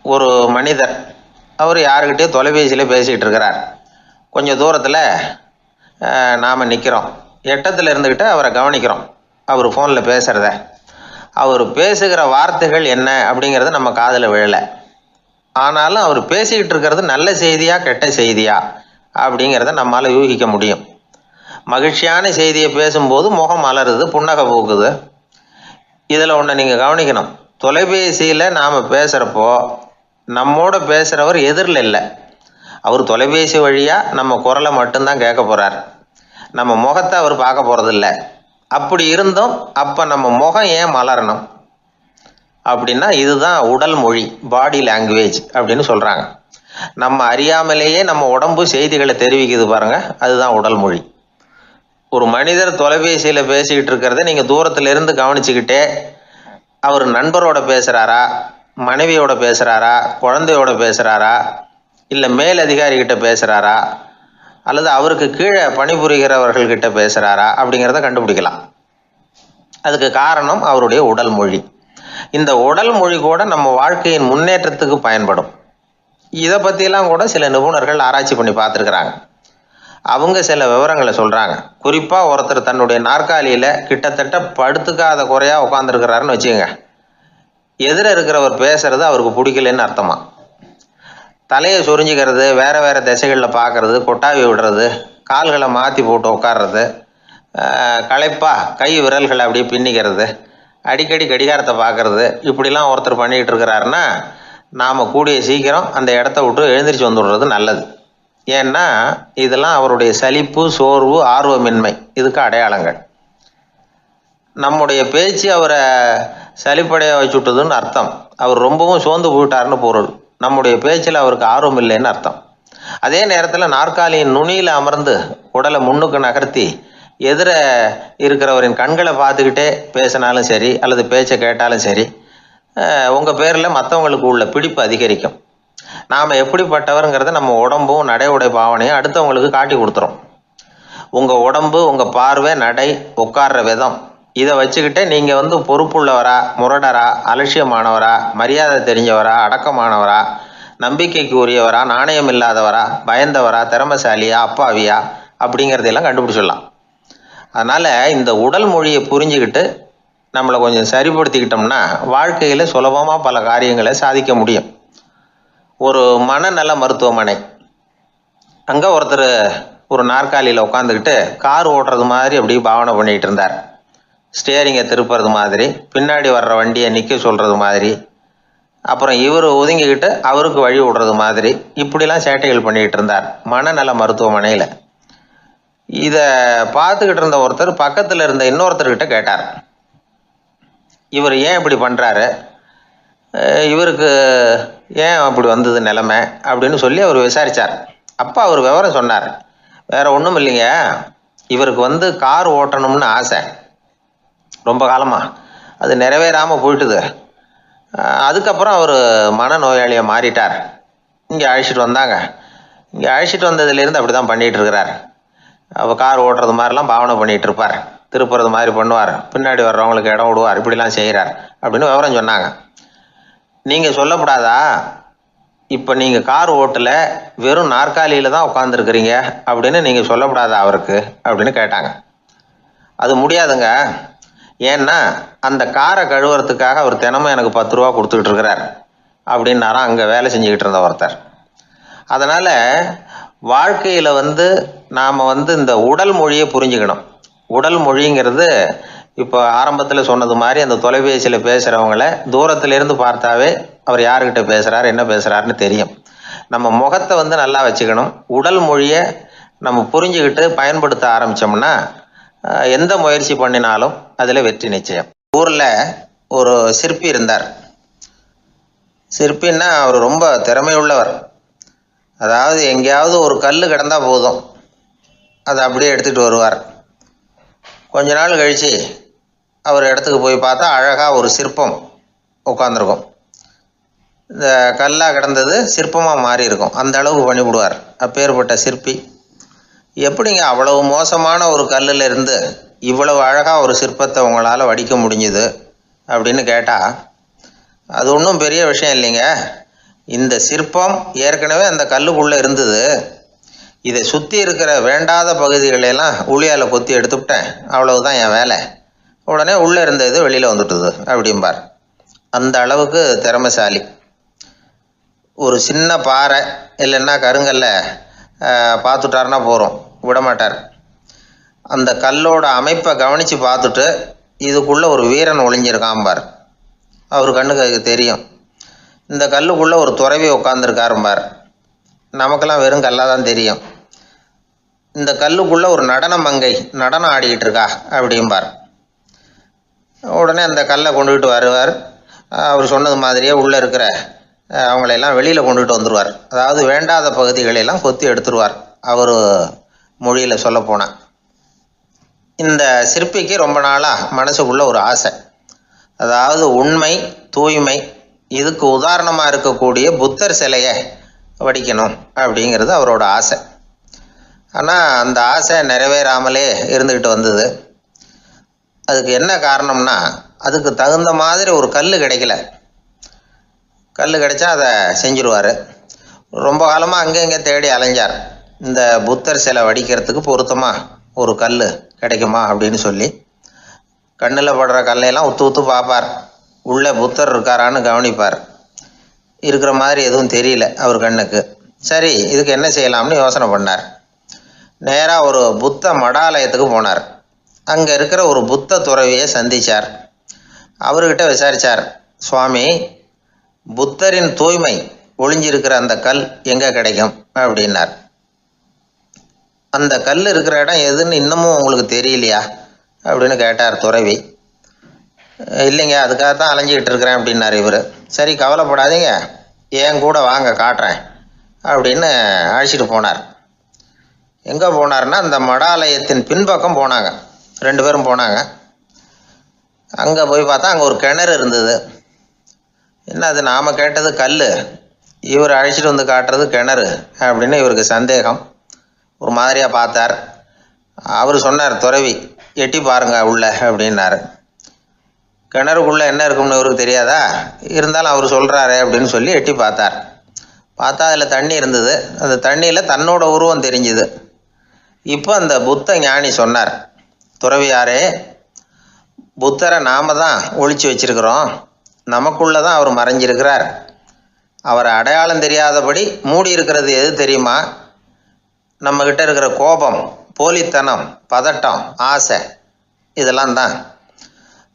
ஒரு மனிதர் அவர் யாருக்கிட்டே தொலைபேசியில் பேசிகிட்டு இருக்கிறார். கொஞ்சம் தூரத்தில் நாம் நிற்கிறோம். எட்டத்தில் இருந்துக்கிட்டு அவரை கவனிக்கிறோம். அவர் ஃபோனில் பேசுகிறத, அவர் பேசுகிற வார்த்தைகள் என்ன அப்படிங்கிறது நம்ம காதில் விழலை. ஆனாலும் அவர் பேசிக்கிட்டு இருக்கிறது நல்ல செய்தியா கெட்ட செய்தியா அப்படிங்கிறத நம்மளால் யூகிக்க முடியும். மகிழ்ச்சியான செய்தியை பேசும்போது முகம் மலருது, புன்னகை போக்குது. இதில் ஒன்று நீங்கள் கவனிக்கணும். தொலைபேசியில் நாம் பேசுகிறப்போ நம்மோட பேசுகிறவர் எதிரில் இல்லை. அவர் தொலைபேசி வழியாக நம்ம குரலை மட்டும்தான் கேட்க போகிறார். நம்ம முகத்தை அவர் பார்க்க போகிறதில்ல. அப்படி இருந்தும் அப்போ நம்ம முகம் ஏன் மலரணும் அப்படின்னா இதுதான் உடல் மொழி, பாடி லாங்குவேஜ் அப்படின்னு சொல்கிறாங்க. நம்ம அறியாமலேயே நம்ம உடம்பு செய்திகளை தெரிவிக்குது பாருங்க, அதுதான் உடல் மொழி. ஒரு மனிதர் தொலைபேசியில் பேசிக்கிட்டு இருக்கிறத நீங்கள் தூரத்தில் இருந்து கவனிச்சுக்கிட்டே அவர் நண்பரோட பேசுகிறாரா, மனைவியோட பேசுகிறாரா, குழந்தையோட பேசுகிறாரா, இல்லை மேல் அதிகாரிகிட்ட பேசுகிறாரா, அல்லது அவருக்கு கீழே பணிபுரிகிறவர்கள்கிட்ட பேசுகிறாரா அப்படிங்கிறத கண்டுபிடிக்கலாம். அதுக்கு காரணம் அவருடைய உடல் மொழி. இந்த உடல் மொழி கூட நம்ம வாழ்க்கையின் முன்னேற்றத்துக்கு பயன்படும். இதை பற்றியெல்லாம் கூட சில நிபுணர்கள் ஆராய்ச்சி பண்ணி பார்த்துருக்குறாங்க. அவங்க சில விவரங்களை சொல்கிறாங்க. குறிப்பாக ஒருத்தர் தன்னுடைய நாற்காலியில் கிட்டத்தட்ட படுத்துக்காத குறையாக உட்காந்துருக்கிறாருன்னு வச்சுக்கோங்க. எதிர இருக்கிறவர் பேசுறது அவருக்கு பிடிக்கலன்னு அர்த்தமா. தலையை சொரிஞ்சிக்கிறது, வேறு வேறு திசைகளில் பார்க்குறது, கொட்டாவி விடுறது, கால்களை மாற்றி போட்டு உட்கார்றது, களைப்பா கை விரல்களை அப்படியே பின்னிக்கிறது, அடிக்கடி கடிகாரத்தை பார்க்குறது, இப்படிலாம் ஒருத்தர் பண்ணிக்கிட்டு இருக்கிறாருன்னா நாம் கூடிய சீக்கிரம் அந்த இடத்த விட்டு எழுந்திரிச்சு வந்துடுறது நல்லது. ஏன்னா இதெல்லாம் அவருடைய சலிப்பு, சோர்வு, ஆர்வமின்மை இதுக்கு அடையாளங்கள். நம்முடைய பேச்சு அவரை சலிப்படைய வச்சுட்டுதுன்னு அர்த்தம். அவர் ரொம்பவும் சோர்ந்து போயிட்டாருன்னு பொருள். நம்முடைய பேச்சில் அவருக்கு ஆர்வம் இல்லைன்னு அர்த்தம். அதே நேரத்தில் நாற்காலியின் நுனியில் அமர்ந்து உடலை முன்னுக்கு நகர்த்தி எதிர இருக்கிறவரின் கண்களை பார்த்துக்கிட்டே பேசினாலும் சரி அல்லது பேச்சை கேட்டாலும் சரி, உங்கள் பேரில் மற்றவங்களுக்கு உள்ள பிடிப்பு அதிகரிக்கும். நாம் எப்படிப்பட்டவருங்கிறத நம்ம உடம்பும் நடை உடை பாவனையும் அடுத்தவங்களுக்கு காட்டி கொடுத்துரும். உங்கள் உடம்பு, உங்கள் பார்வை, நடை, உட்கார்ற விதம், இதை வச்சுக்கிட்டே நீங்கள் பொறுப்புள்ளவரா, முரடரா, அலட்சியமானவரா, மரியாதை தெரிஞ்சவரா, அடக்கமானவரா, நம்பிக்கைக்கு உரியவரா, நாணயம் இல்லாதவரா, பயந்தவரா, திறமைசாலியா, அப்பாவியா அப்படிங்கிறதையெல்லாம் கண்டுபிடிச்சிடலாம். அதனால் இந்த உடல் மொழியை புரிஞ்சுக்கிட்டு நம்மளை கொஞ்சம் சரிப்படுத்திக்கிட்டோம்னா வாழ்க்கையில் சுலபமாக பல காரியங்களை சாதிக்க முடியும். ஒரு மனநல மருத்துவமனை, அங்கே ஒருத்தர் ஒரு நாற்காலியில் உட்காந்துக்கிட்டு கார் ஓட்டுறது மாதிரி அப்படி பாவனை பண்ணிகிட்டு இருந்தார். ஸ்டியரிங்கை திருப்புறது மாதிரி, பின்னாடி வர்ற வண்டியை நிற்க சொல்கிறது மாதிரி, அப்புறம் இவர் ஒதுங்கிக்கிட்டு அவருக்கு வழி விடுறது மாதிரி, இப்படிலாம் சேட்டைகள் பண்ணிக்கிட்டு இருந்தார் மனநல மருத்துவமனையில். இதை பார்த்துக்கிட்டு இருந்த ஒருத்தர் பக்கத்தில் இருந்த இன்னொருத்தர்கிட்ட கேட்டார், இவர் ஏன் இப்படி பண்ணுறாரு, இவருக்கு ஏன் அப்படி வந்தது நிலைமை அப்படின்னு சொல்லி அவர் விசாரித்தார். அப்போ அவர் விவரம் சொன்னார். வேற ஒன்றும் இல்லைங்க, இவருக்கு கார் ஓட்டணும்னு ஆசை ரொம்ப காலமாக, அது நிறைவேறாமல் போயிட்டுது. அதுக்கப்புறம் அவர் மனநோயாளியை மாறிட்டார். இங்கே அழைச்சிட்டு வந்தாங்க. இங்கே அழைச்சிட்டு வந்ததுலேருந்து அப்படி தான் பண்ணிகிட்டு இருக்கிறார். அவர் கார் ஓட்டுறது மாதிரிலாம் பாவனை பண்ணிகிட்டு இருப்பார், திருப்புறது மாதிரி பண்ணுவார், பின்னாடி வர்றவங்களுக்கு இடம் விடுவார், இப்படிலாம் செய்கிறார் அப்படின்னு விவரம் சொன்னாங்க. நீங்கள் சொல்லக்கூடாதா, இப்போ நீங்கள் கார் ஓட்டலை, வெறும் நாற்காலியில் தான் உட்காந்துருக்குறீங்க அப்படின்னு நீங்கள் சொல்லக்கூடாதா அவருக்கு அப்படின்னு கேட்டாங்க. அது முடியாதுங்க, ஏன்னா அந்த காரை கழுவுறதுக்காக அவர் தினமும் எனக்கு 10 ரூபா கொடுத்துக்கிட்டு இருக்கிறார் அப்படின்னாராம் அங்கே வேலை செஞ்சுக்கிட்டு இருந்த ஒருத்தர். அதனால் வாழ்க்கையில் நாம் இந்த உடல் மொழியை புரிஞ்சுக்கணும். உடல் மொழிங்கிறது இப்போ ஆரம்பத்தில் சொன்னது மாதிரி அந்த தொலைபேசியில் பேசுகிறவங்கள தூரத்திலேருந்து பார்த்தாவே அவர் யாருக்கிட்ட பேசுகிறார், என்ன பேசுகிறாருன்னு தெரியும். நம்ம முகத்தை நல்லா வச்சுக்கணும். உடல் மொழியை நம்ம புரிஞ்சுக்கிட்டு பயன்படுத்த ஆரம்பித்தோம்னா எந்த முயற்சி பண்ணினாலும் அதில் வெற்றி நிச்சயம். ஊரில் ஒரு சிற்பி இருந்தார். சிற்பின்னா அவர் ரொம்ப திறமையுள்ளவர். அதாவது எங்கேயாவது ஒரு கல் கிடந்தால் போதும், அதை அப்படியே எடுத்துகிட்டு வருவார். கொஞ்ச நாள் கழித்து அவர் இடத்துக்கு போய் பார்த்தா அழகாக ஒரு சிற்பம் உட்காந்துருக்கும். இந்த கல்லாக கிடந்தது சிற்பமாக மாறி இருக்கும், அந்த அளவுக்கு பண்ணிவிடுவார். அப்பேற்பட்ட சிற்பி எப்படிங்க அவ்வளவு மோசமான ஒரு கல்லில் இருந்து இவ்வளவு அழகாக ஒரு சிற்பத்தை உங்களால் வடிக்க முடிஞ்சுது அப்படின்னு கேட்டால், அது ஒன்றும் பெரிய விஷயம் இல்லைங்க. இந்த சிற்பம் ஏற்கனவே அந்த கல்லுக்குள்ளே இருந்தது. இதை சுற்றி இருக்கிற வேண்டாத பகுதிகளெல்லாம் உளியால் கொத்தி எடுத்துவிட்டேன், அவ்வளவுதான் என் வேலை. உடனே உள்ளே இருந்த இது வெளியில் வந்துட்டுது அப்படிம்பார். அந்த அளவுக்கு திறமைசாலி. ஒரு சின்ன பாறை இல்லைன்னா கருங்கல்ல பார்த்துட்டாருன்னா போகிறோம், விடமாட்டார். அந்த கல்லோட அமைப்பை கவனித்து பார்த்துட்டு இதுக்குள்ளே ஒரு வீரன் ஒளிஞ்சிருக்காம்பார். அவர் கண்ணுக்கு அதுக்கு தெரியும். இந்த கல்லுக்குள்ளே ஒரு துறவி உட்காந்துருக்காரும்பார். நமக்கெல்லாம் வெறும் கல்லாக தான் தெரியும். இந்த கல்லுக்குள்ளே ஒரு நடன மங்கை நடனம் ஆடிக்கிட்டு இருக்கா அப்படிம்பார். உடனே அந்த கல்லை கொண்டுகிட்டு வருவார். அவர் சொன்னது மாதிரியே உள்ளே இருக்கிற அவங்களையெல்லாம் வெளியில் கொண்டுகிட்டு வந்துடுவார். அதாவது வேண்டாத பகுதிகளெல்லாம் கொத்தி எடுத்துருவார். அவர் மொழியில் சொல்லப்போனால் இந்த சிற்பிக்கு ரொம்ப நாளாக மனசுக்குள்ளே ஒரு ஆசை. அதாவது உண்மை, தூய்மை, இதுக்கு உதாரணமாக இருக்கக்கூடிய புத்தர் சிலையை வடிக்கணும் அப்படிங்கிறது அவரோட ஆசை. ஆனால் அந்த ஆசை நிறைவேறாமலே இருந்துக்கிட்டு வந்தது. அதுக்கு என்ன காரணம்னா, அதுக்கு தகுந்த மாதிரி ஒரு கல் கிடைக்கல. கல் கிடைச்சா அதை செஞ்சுருவார். ரொம்ப காலமாக அங்கே இங்கே தேடி அலைஞ்சார். இந்த புத்தர் சிலை வடிக்கிறதுக்கு பொருத்தமாக ஒரு கல் கிடைக்குமா அப்படின்னு சொல்லி கண்ணில் படுற கல்லையெல்லாம் உத்து உத்து பார்ப்பார். உள்ளே புத்தர் இருக்காரான்னு கவனிப்பார். இருக்கிற மாதிரி எதுவும் தெரியல அவர் கண்ணுக்கு. சரி, இதுக்கு என்ன செய்யலாம்னு யோசனை பண்ணார். நேராக ஒரு புத்த மடாலயத்துக்கு போனார். அங்கே இருக்கிற ஒரு புத்த துறவியை சந்தித்தார். அவர்கிட்ட விசாரித்தார், சுவாமி, புத்தரின் தூய்மை ஒளிஞ்சிருக்கிற அந்த கல் எங்கே கிடைக்கும் அப்படின்னார். அந்த கல் இருக்கிற இடம் எதுன்னு இன்னமும் உங்களுக்கு தெரியலையா அப்படின்னு கேட்டார் துறவி. இல்லைங்க, அதுக்காக தான் அலைஞ்சிக்கிட்டு இருக்கிறேன் அப்படின்னார் இவர். சரி, கவலைப்படாதீங்க, ஏன் கூட வாங்க காட்டுறேன் அப்படின்னு அழைச்சிட்டு போனார். எங்கே போனார்னா, அந்த மடாலயத்தின் பின்பக்கம் போனாங்க. 2 பேரும் போனாங்க. அங்கே போய் பார்த்தா அங்கே ஒரு கிணறு இருந்தது. என்ன அது, நாம் கேட்டது கல், இவர் அழைச்சிட்டு வந்து காட்டுறது கிணறு அப்படின்னு இவருக்கு சந்தேகம். ஒரு மாதிரியாக பார்த்தார். அவர் சொன்னார், துறவி, எட்டி பாருங்க உள்ள அப்படின்னாரு. கிணறுக்குள்ளே என்ன இருக்கும்னு இவருக்கு தெரியாதா, இருந்தாலும் அவர் சொல்கிறாரு அப்படின்னு சொல்லி எட்டி பார்த்தார். பார்த்தா அதில் தண்ணி இருந்தது. அந்த தண்ணியில் தன்னோட உருவம் தெரிஞ்சுது. இப்போ அந்த புத்த ஞானி சொன்னார், துறவியாரே, புத்தரை நாம் தான் ஒழிச்சு வச்சிருக்கிறோம், நமக்குள்ளே தான் அவர் மறைஞ்சிருக்கிறார். அவரை அடையாளம் தெரியாதபடி மூடி இருக்கிறது எது தெரியுமா? நம்மக்கிட்ட இருக்கிற கோபம், போலித்தனம், பதட்டம், ஆசை, இதெல்லாம் தான்.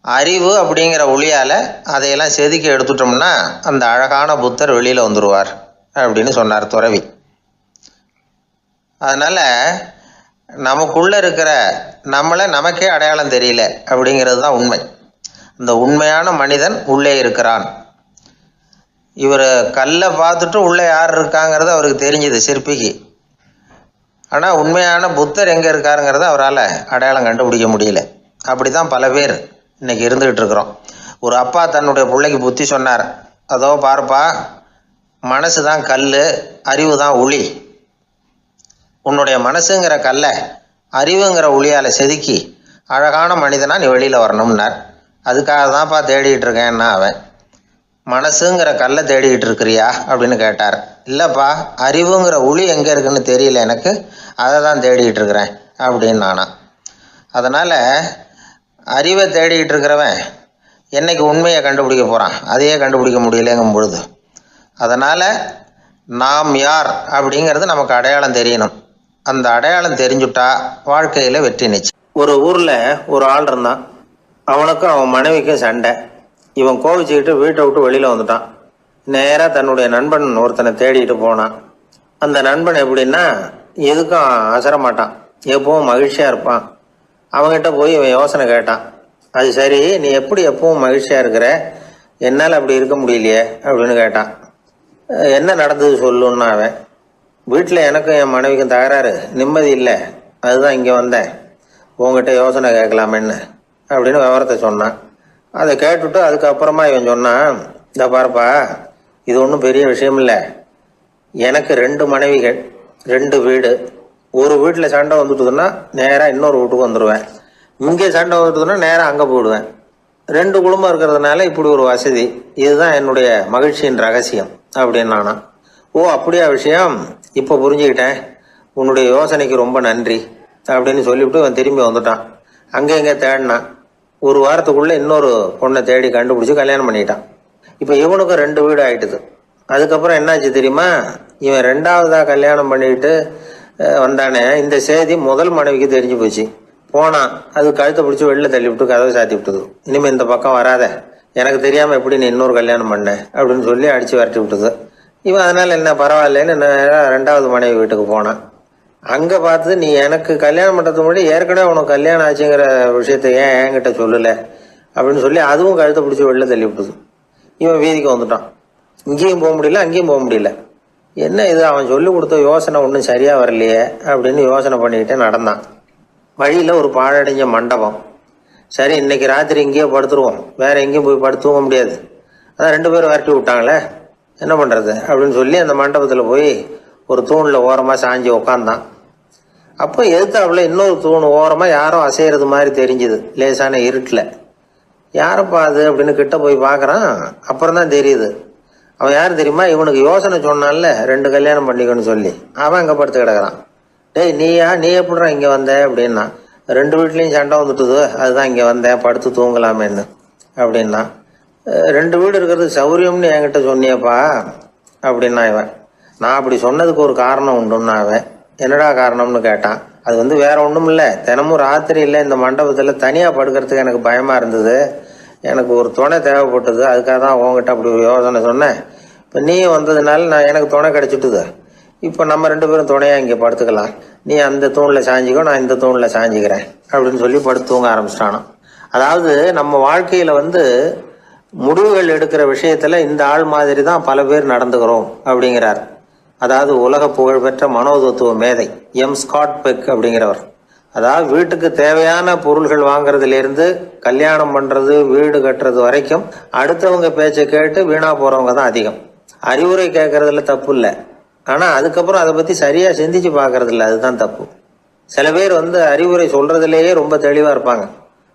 அறிவு அப்படிங்கிற ஒளியால் அதையெல்லாம் செதுக்கி எடுத்துட்டோம்னா அந்த அழகான புத்தர் வெளியில் வந்துடுவார் அப்படின்னு சொன்னார் துறவி. அதனால் நமக்குள்ளே இருக்கிற நம்மளை நமக்கே அடையாளம் தெரியல அப்படிங்கிறது தான் உண்மை. அந்த உண்மையான மனிதன் உள்ளே இருக்கிறான். இவர் கல்லை பார்த்துட்டு உள்ளே யார் இருக்காங்கிறது அவருக்கு தெரிஞ்சுது சிற்பிக்கு. ஆனால் உண்மையான புத்தர் எங்கே இருக்காருங்கிறத அவரால் அடையாளம் கண்டுபிடிக்க முடியல. அப்படி தான் பல பேர் இன்றைக்கி இருந்துக்கிட்டு இருக்கிறோம். ஒரு அப்பா தன்னுடைய பிள்ளைக்கு புத்தி சொன்னார், அதோ பாருப்பா, மனசு தான் கல், அறிவு தான் உளி. உன்னுடைய மனசுங்கிற கல்லை அறிவுங்கிற ஒளியால் செதுக்கி அழகான மனிதனாக நீ வெளியில் வரணும்னார். அதுக்காக தான்ப்பா தேடிக்கிட்டு இருக்கேன்னா அவன். மனசுங்கிற கல்லை தேடிக்கிட்டு இருக்கிறியா அப்படின்னு கேட்டார். இல்லைப்பா, அறிவுங்கிற ஒளி எங்கே இருக்குன்னு தெரியல எனக்கு, அதை தான் தேடிக்கிட்டு இருக்கிறேன் அப்படின்னு நானா. அதனால் அறிவை தேடிக்கிட்டு இருக்கிறவன் என்னைக்கு உண்மையை கண்டுபிடிக்க போகிறான், அதையே கண்டுபிடிக்க முடியலைங்கும் பொழுது. அதனால் நாம் யார் அப்படிங்கிறது நமக்கு அடையாளம் தெரியணும். அந்த அடையாளம் தெரிஞ்சுட்டா வாழ்க்கையில் வெற்றி நிச்சயம். ஒரு ஊரில் ஒரு ஆள் இருந்தான். அவனுக்கும் அவன் மனைவிக்கும் சண்டை. இவன் கோவிச்சுக்கிட்டு வீட்டை விட்டு வெளியில் வந்துட்டான். நேராக தன்னுடைய நண்பன் ஒருத்தனை தேடிட்டு போனான். அந்த நண்பன் எப்படின்னா, எதுக்கும் அசரமாட்டான், எப்பவும் மகிழ்ச்சியாக இருப்பான். அவங்ககிட்ட போய் இவன் யோசனை கேட்டான். அது சரி, நீ எப்படி எப்பவும் மகிழ்ச்சியாக இருக்கிற, என்னால் அப்படி இருக்க முடியலையே அப்படின்னு கேட்டான். என்ன நடந்தது சொல்லுன்னா அவன், வீட்டில் எனக்கும் என் மனைவிக்கும் தகராறு, நிம்மதி இல்லை, அதுதான் இங்கே வந்தேன், உங்ககிட்ட யோசனை கேட்கலாமேன்னு அப்படின்னு விவரத்தை சொன்னான். அதை கேட்டுவிட்டு அதுக்கப்புறமா இவன் சொன்னான், இந்த பாருப்பா, இது ஒன்றும் பெரிய விஷயம் இல்லை. எனக்கு 2 மனைவிகள், 2 வீடு. ஒரு வீட்டில் சண்டை வந்துட்டுதுன்னா நேராக இன்னொரு வீட்டுக்கு வந்துடுவேன். இங்கே சண்டை வந்துட்டுதுன்னா நேராக அங்கே போயிடுவேன். 2 குடும்பம் இருக்கிறதுனால இப்படி ஒரு வசதி. இதுதான் என்னுடைய மகிழ்ச்சியின் ரகசியம் அப்படின்னு நானா. ஓ அப்படியா விஷயம், இப்போ புரிஞ்சுக்கிட்டேன், உன்னுடைய யோசனைக்கு ரொம்ப நன்றி அப்படின்னு சொல்லிவிட்டு அவன் திரும்பி வந்துட்டான். அங்கே இங்கே தேடினான். ஒரு வாரத்துக்குள்ளே இன்னொரு பொண்ணை தேடி கண்டுபிடிச்சி கல்யாணம் பண்ணிட்டான். இப்போ இவனுக்கும் 2 வீடு ஆயிட்டுது. அதுக்கப்புறம் என்னாச்சு தெரியுமா, இவன் 2வதாக கல்யாணம் பண்ணிக்கிட்டு வந்தானே, இந்த செய்தி முதல் மனைவிக்கு தெரிஞ்சு போச்சு. போனான், அது கழுத்தை பிடிச்சி வெளில தள்ளி விட்டு கதவை சாத்தி விட்டுது. இனிமேல் இந்த பக்கம் வராத, எனக்கு தெரியாமல் எப்படி நீ இன்னொரு கல்யாணம் பண்ண அப்படின்னு சொல்லி அடித்து விரட்டி விட்டுது. இவன் அதனால் என்ன பரவாயில்லன்னு 2வது மனைவி வீட்டுக்கு போனான். அங்கே பார்த்து, நீ எனக்கு கல்யாணம் பண்ணுறதுக்கு முன்னாடி ஏற்கனவே உனக்கு கல்யாணம் ஆச்சுங்கிற விஷயத்த ஏன் என்கிட்ட சொல்லலை அப்படின்னு சொல்லி அதுவும் கழுத்தை பிடிச்சி வெளில தள்ளி விட்டுது. இவன் வீதிக்கு வந்துட்டான். இங்கேயும் போக முடியல, அங்கேயும் போக முடியல. என்ன இது, அவன் சொல்லி கொடுத்த யோசனை ஒன்றும் சரியாக வரலையே அப்படின்னு யோசனை பண்ணிக்கிட்டே நடந்தான். வழியில் ஒரு பாழடைஞ்ச மண்டபம். சரி, இன்னைக்கு ராத்திரி இங்கேயே படுத்துருவோம், வேற எங்கேயும் போய் படுத்துவங்க முடியாது, அதான் 2 பேரும் விரட்டி விட்டாங்களே, என்ன பண்ணுறது அப்படின்னு சொல்லி அந்த மண்டபத்தில் போய் ஒரு தூணில் ஓரமாக சாஞ்சி உக்காந்தான். அப்போ எதிர்த்தாப்புல இன்னொரு தூண் ஓரமாக யாரோ அசைகிறது மாதிரி தெரிஞ்சுது, லேசான இருட்டில். யாரப்பா அது அப்படின்னு கிட்ட போய் பார்க்குறான். அப்புறம் தான் தெரியுது, அவன் யார் தெரியுமா, இவனுக்கு யோசனை சொன்னான்ல 2 கல்யாணம் பண்ணிக்கணும்னு சொல்லி, அவன் அங்கே படுத்து கிடக்குறான். டேய் நீ எப்படிறா இங்கே வந்த அப்படின்னா, 2 வீட்லேயும் சண்டை வந்துட்டுது, அதுதான் இங்கே வந்தேன், படுத்து தூங்கலாமேன்னு அப்படின்னா. 2 வீடு இருக்கிறது சௌரியம்னு என்கிட்ட சொன்னியப்பா அப்படின்னா இவன். நான் அப்படி சொன்னதுக்கு ஒரு காரணம் உண்டுன்னா அவன். என்னடா காரணம்னு கேட்டான். அது வேற ஒன்றும் இல்லை, தினமும் ராத்திரி இல்லை இந்த மண்டபத்தில் தனியாக படுக்கிறதுக்கு எனக்கு பயமாக இருந்தது, எனக்கு ஒரு துணை தேவைப்பட்டது, அதுக்காக தான் உங்ககிட்ட அப்படி ஒரு யோசனை சொன்னேன். இப்போ நீ வந்ததுனால எனக்கு துணை கிடைச்சிட்டுது. இப்போ நம்ம 2 பேரும் துணையாக இங்கே படுத்துக்கலாம், நீ அந்த தூணில் சாஞ்சிக்கோ, நான் இந்த தூணில் சாஞ்சிக்கிறேன் அப்படின்னு சொல்லி படுத்து தூங்க ஆரம்பிச்சிட்டானோ. அதாவது நம்ம வாழ்க்கையில் முடிவுகள் எடுக்கிற விஷயத்தில் இந்த ஆள் மாதிரி தான் பல பேர் நடந்துக்கிறோம் அப்படிங்கிறார். அதாவது உலக புகழ்பெற்ற மனோதத்துவ மேதை ஸ்காட் பெக் அப்படிங்கிறவர். அதாவது வீட்டுக்கு தேவையான பொருள்கள் வாங்குறதுலேருந்து கல்யாணம் பண்ணுறது, வீடு கட்டுறது வரைக்கும் அடுத்தவங்க பேச்சை கேட்டு வீணா போகிறவங்க தான் அதிகம். அறிவுரை கேட்கறதுல தப்பு இல்லை, ஆனால் அதுக்கப்புறம் அதை பற்றி சரியாக சிந்திச்சு பார்க்கறது இல்லை, அதுதான் தப்பு. சில பேர் அறிவுரை சொல்கிறதுலேயே ரொம்ப தெளிவாக இருப்பாங்க.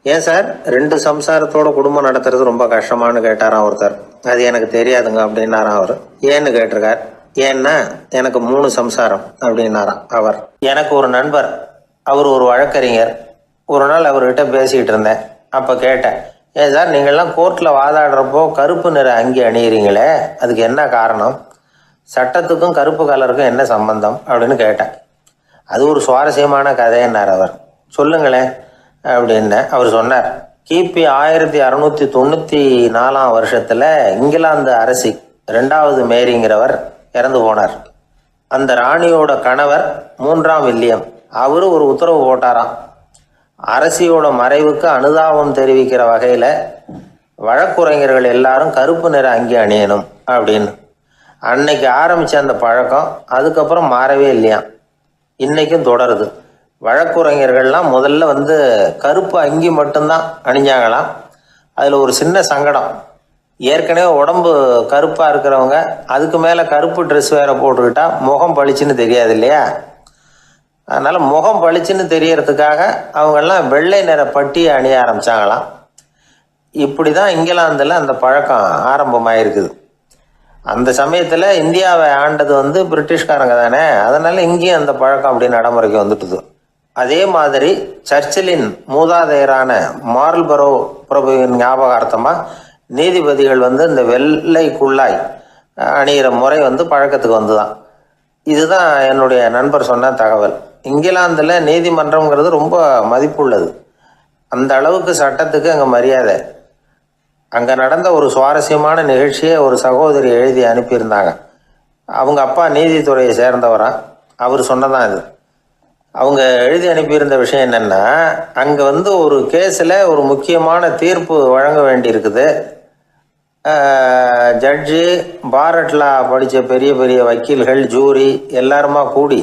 ஏன் சார் 2 சம்சாரத்தோட குடும்பம் நடத்துறது ரொம்ப கஷ்டமானு கேட்டாராம் ஒருத்தர். அது எனக்கு தெரியாதுங்க அப்படின்னாராம் அவர். ஏன்னு கேட்டிருக்கார். ஏன்னா எனக்கு 3 சம்சாரம் அப்படின்னாராம் அவர். எனக்கு ஒரு நண்பர், அவர் ஒரு வழக்கறிஞர். ஒரு நாள் அவர்கிட்ட பேசிக்கிட்டு இருந்தேன். அப்போ கேட்டேன், ஏன் சார் நீங்கள்லாம் கோர்ட்டில் வாதாடுறப்போ கருப்பு நிற அங்கி அணியிறீங்களே, அதுக்கு என்ன காரணம், சட்டத்துக்கும் கருப்பு கலருக்கும் என்ன சம்பந்தம் அப்படின்னு கேட்டேன். அது ஒரு சுவாரஸ்யமான கதைன்னார் அவர். சொல்லுங்களேன் அப்படின்னு அவர் சொன்னார். கிபி 1694 வருஷத்தில் இங்கிலாந்து அரசி 2வது மேரிங்கிறவர் இறந்து போனார். அந்த ராணியோட கணவர் 3ஆம் வில்லியம், அவரு ஒரு உத்தரவு போட்டாராம். அரசியோட மறைவுக்கு அனுதாபம் தெரிவிக்கிற வகையில் வழக்குரைஞர்கள் எல்லாரும் கருப்பு நிற அங்கி அணியணும் அப்படின்னு. அன்னைக்கு ஆரம்பித்த அந்த பழக்கம் அதுக்கப்புறம் மாறவே இல்லையாம், இன்னைக்கும் தொடருது. வழக்குரைஞர்கள்லாம் முதல்ல கருப்பு அங்கி மட்டும்தான் அணிஞ்சாங்களாம். அதில் ஒரு சின்ன சங்கடம், ஏற்கனவே உடம்பு கருப்பாக இருக்கிறவங்க அதுக்கு மேலே கருப்பு ட்ரெஸ் வேறு போட்டுக்கிட்டா முகம் பளிச்சுன்னு தெரியாது இல்லையா. அதனால் முகம் பளிச்சுன்னு தெரியறதுக்காக அவங்கெல்லாம் வெள்ளை நிற பட்டி அணிய ஆரம்பித்தாங்களாம். இப்படி தான் இங்கிலாந்தில் அந்த பழக்கம் ஆரம்பமாயிருக்குது. அந்த சமயத்தில் இந்தியாவை ஆண்டது பிரிட்டிஷ்காரங்க தானே, அதனால் இங்கேயும் அந்த பழக்கம் அப்படி நடைமுறைக்கு வந்துட்டுது. அதே மாதிரி சர்ச்சிலின் மூதாதையரான மார்ல்பரோ பிரபுவின் ஞாபகார்த்தமாக நீதிபதிகள் இந்த வெள்ளை குள்ளாய் அணிகிற முறை பழக்கத்துக்கு வந்துதான். இதுதான் என்னுடைய நண்பர் சொன்ன தகவல். இங்கிலாந்தில் நீதிமன்றம்ங்கிறது ரொம்ப மதிப்புள்ளது, அந்த அளவுக்கு சட்டத்துக்கு அங்கே மரியாதை. அங்கே நடந்த ஒரு சுவாரஸ்யமான நிகழ்ச்சியை ஒரு சகோதரி எழுதி அனுப்பியிருந்தாங்க. அவங்க அப்பா நீதித்துறையை சேர்ந்தவரா, அவர் சொன்னதான் இது. அவங்க எழுதி அனுப்பியிருந்த விஷயம் என்னென்னா, அங்கே ஒரு கேஸில் ஒரு முக்கியமான தீர்ப்பு வழங்க வேண்டியிருக்குது. ஜட்ஜு, பாரட்லா படித்த பெரிய பெரிய வக்கீல்கள், ஜூரி எல்லாருமா கூடி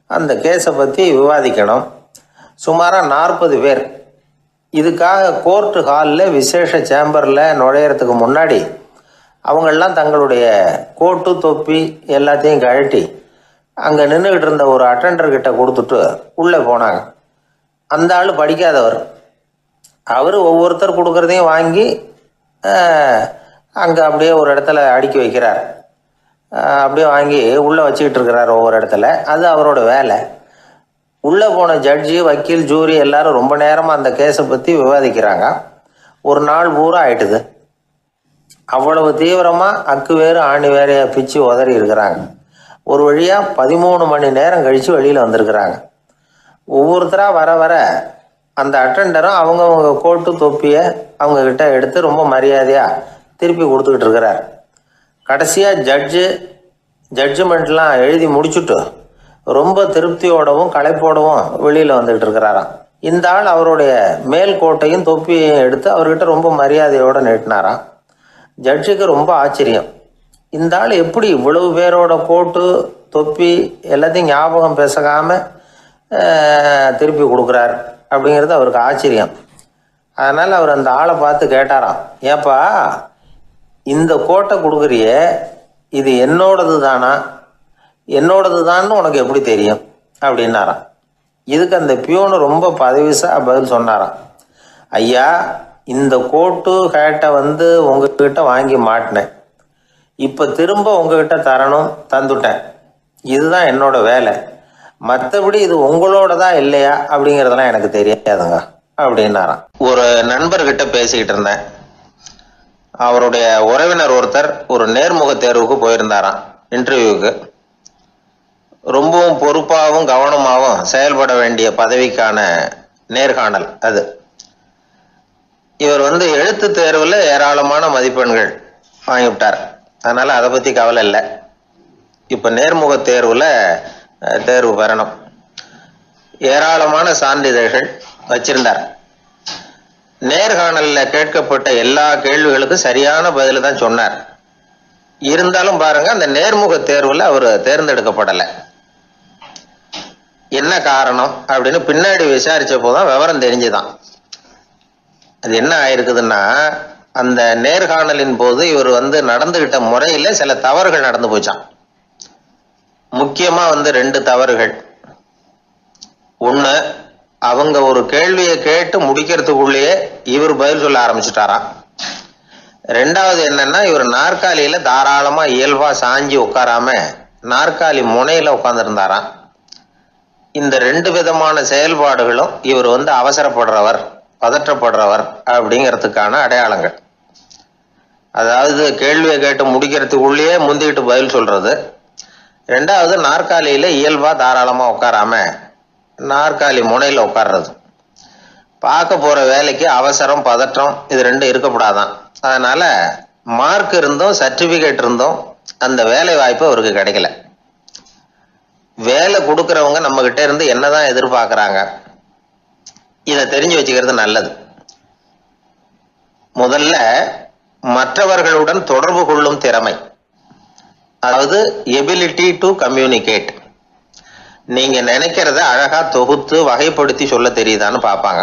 அந்த கேஸை பற்றி விவாதிக்கணும். சுமாராக 40 பேர். இதுக்காக கோர்ட்டு ஹாலில் விசேஷ சேம்பரில் நுழையிறதுக்கு முன்னாடி அவங்கெல்லாம் தங்களுடைய கோட்டு தொப்பி எல்லாத்தையும் கழட்டி அங்கே நின்றுக்கிட்டு இருந்த ஒரு அட்டெண்டர்கிட்ட கொடுத்துட்டு உள்ளே போனாங்க. அந்த ஆள் படிக்காதவர். அவர் ஒவ்வொருத்தர் கொடுக்குறதையும் வாங்கி அங்கே அப்படியே ஒரு இடத்துல அடுக்கி வைக்கிறார். அப்படியே வாங்கி உள்ளே வச்சுக்கிட்டு இருக்கிறார் ஒவ்வொரு இடத்துல. அது அவரோட வேலை. உள்ளே போன ஜட்ஜி, வக்கீல், ஜூரி எல்லாரும் ரொம்ப நேரமாக அந்த கேஸை பற்றி விவாதிக்கிறாங்க. ஒரு நாள் பூரா ஆயிட்டுது. அவ்வளவு தீவிரமாக அக்கு வேறு ஆணி வேறையை பிச்சு உதறி இருக்கிறாங்க. ஒரு வழியாக 13 மணி நேரம் கழித்து வெளியில் வந்திருக்கிறாங்க. ஒவ்வொருத்தராக வர வர அந்த அட்டெண்டரும் அவங்கவுங்க கோட்டு தொப்பியை அவங்கக்கிட்ட எடுத்து ரொம்ப மரியாதையாக திருப்பி கொடுத்துக்கிட்டு இருக்கிறார். கடைசியாக ஜட்ஜ்மெண்ட்லாம் எழுதி முடிச்சுட்டு ரொம்ப திருப்தியோடவும் களைப்போடவும் வெளியில் வந்துக்கிட்டு இருக்கிறாராம். இந்த ஆள் அவருடைய மேல் கோட்டையும் தொப்பியையும் எடுத்து அவர்கிட்ட ரொம்ப மரியாதையோடு நீட்டினாராம். ஜட்ஜுக்கு ரொம்ப ஆச்சரியம். இந்த ஆள் எப்படி இவ்வளவு பேரோட கோட்டு தொப்பி எல்லாத்தையும் ஞாபகம் பேசகாமல் திருப்பி கொடுக்குறார் அப்படிங்கிறது அவருக்கு ஆச்சரியம். அதனால் அவர் அந்த ஆளை பார்த்து கேட்டாராம், ஏப்பா இந்த கோட்டை கொடுக்குறியே, இது என்னோடது தானா, என்னோடது தான்னு உனக்கு எப்படி தெரியும் அப்படின்னாராம். இதுக்கு அந்த பியூனு ரொம்ப பதவிசாக பதில் சொன்னாராம், ஐயா இந்த கோட்டு ஹேட்டை உங்ககிட்ட வாங்கி மாட்டினேன், இப்போ திரும்ப உங்ககிட்ட தரணும், தந்துட்டேன், இதுதான் என்னோட வேலை, மற்றபடி இது உங்களோடதா இல்லையா அப்படிங்கிறதெல்லாம் எனக்கு தெரியாதுங்க அப்படின்னாராம். ஒரு நண்பர்கிட்ட பேசிக்கிட்டு இருந்தேன். அவருடைய உறவினர் ஒருத்தர் ஒரு நேர்முக தேர்வுக்கு போயிருந்தாராம், இன்டர்வியூக்கு. ரொம்பவும் பொறுப்பாகவும் கவனமாகவும் செயல்பட வேண்டிய பதவிக்கான நேர்காணல் அது. இவர் எழுத்து தேர்வில் ஏராளமான மதிப்பெண்கள் வாங்கிவிட்டார். அதனால் அதை பற்றி கவலை இல்லை. இப்போ நேர்முக தேர்வில் தேர்வு பெறணும். ஏராளமான சான்றிதழ்கள் வச்சிருந்தார். நேர்காணலில் கேட்கப்பட்ட எல்லா கேள்விகளுக்கும் சரியான பதில் தான் சொன்னார். இருந்தாலும் பாருங்க, அந்த நேர்முக தேர்வில் அவர் தேர்ந்தெடுக்கப்படலை. என்ன காரணம் அப்படின்னு பின்னாடி விசாரிச்ச போதான் விவரம் தெரிஞ்சுதான். அது என்ன ஆயிருக்குதுன்னா, அந்த நேர்காணலின் போது இவர் நடந்துகிட்ட முறையில் சில தவறுகள் நடந்து போச்சான். முக்கியமா 2 தவறுகள். ஒன்று, அவங்க ஒரு கேள்வியை கேட்டு முடிக்கிறதுக்குள்ளேயே இவர் பதில் சொல்ல ஆரம்பிச்சுட்டாராம். ரெண்டாவது என்னன்னா, இவர் நாற்காலியில தாராளமா இயல்பா சாஞ்சி உட்காராம நாற்காலி முனையில உட்கார்ந்துருந்தாராம். இந்த 2 விதமான செயல்பாடுகளும் இவர் அவசரப்படுறவர், பதற்றப்படுறவர் அப்படிங்கிறதுக்கான அடையாளங்கள். அதாவது கேள்வியை கேட்டு முடிக்கிறதுக்குள்ளேயே முந்திக்கிட்டு பதில் சொல்றது. ரெண்டாவது, நாற்காலியில இயல்பா தாராளமா உட்காராம நாற்காலி முனையில உட்கார்றது. பார்க்க போற வேலைக்கு அவசரம், பதற்றம் இது 2 இருக்கக்கூடாதான். அதனால மார்க் இருந்தும் சர்டிபிகேட் இருந்தும் அந்த வேலை வாய்ப்பு அவருக்கு கிடைக்கல. வேலை கொடுக்கறவங்க நம்ம கிட்ட இருந்து என்னதான் எதிர்பார்க்கறாங்க, இதை தெரிஞ்சு வச்சுக்கிறது நல்லது. முதல்ல மற்றவர்களுடன் தொடர்பு கொள்ளும் திறமை, அதாவது எபிலிட்டி டு கம்யூனிகேட். நீங்க நினைக்கிறத அழகா தொகுத்து வகைப்படுத்தி சொல்ல தெரியுதான்னு பார்ப்பாங்க.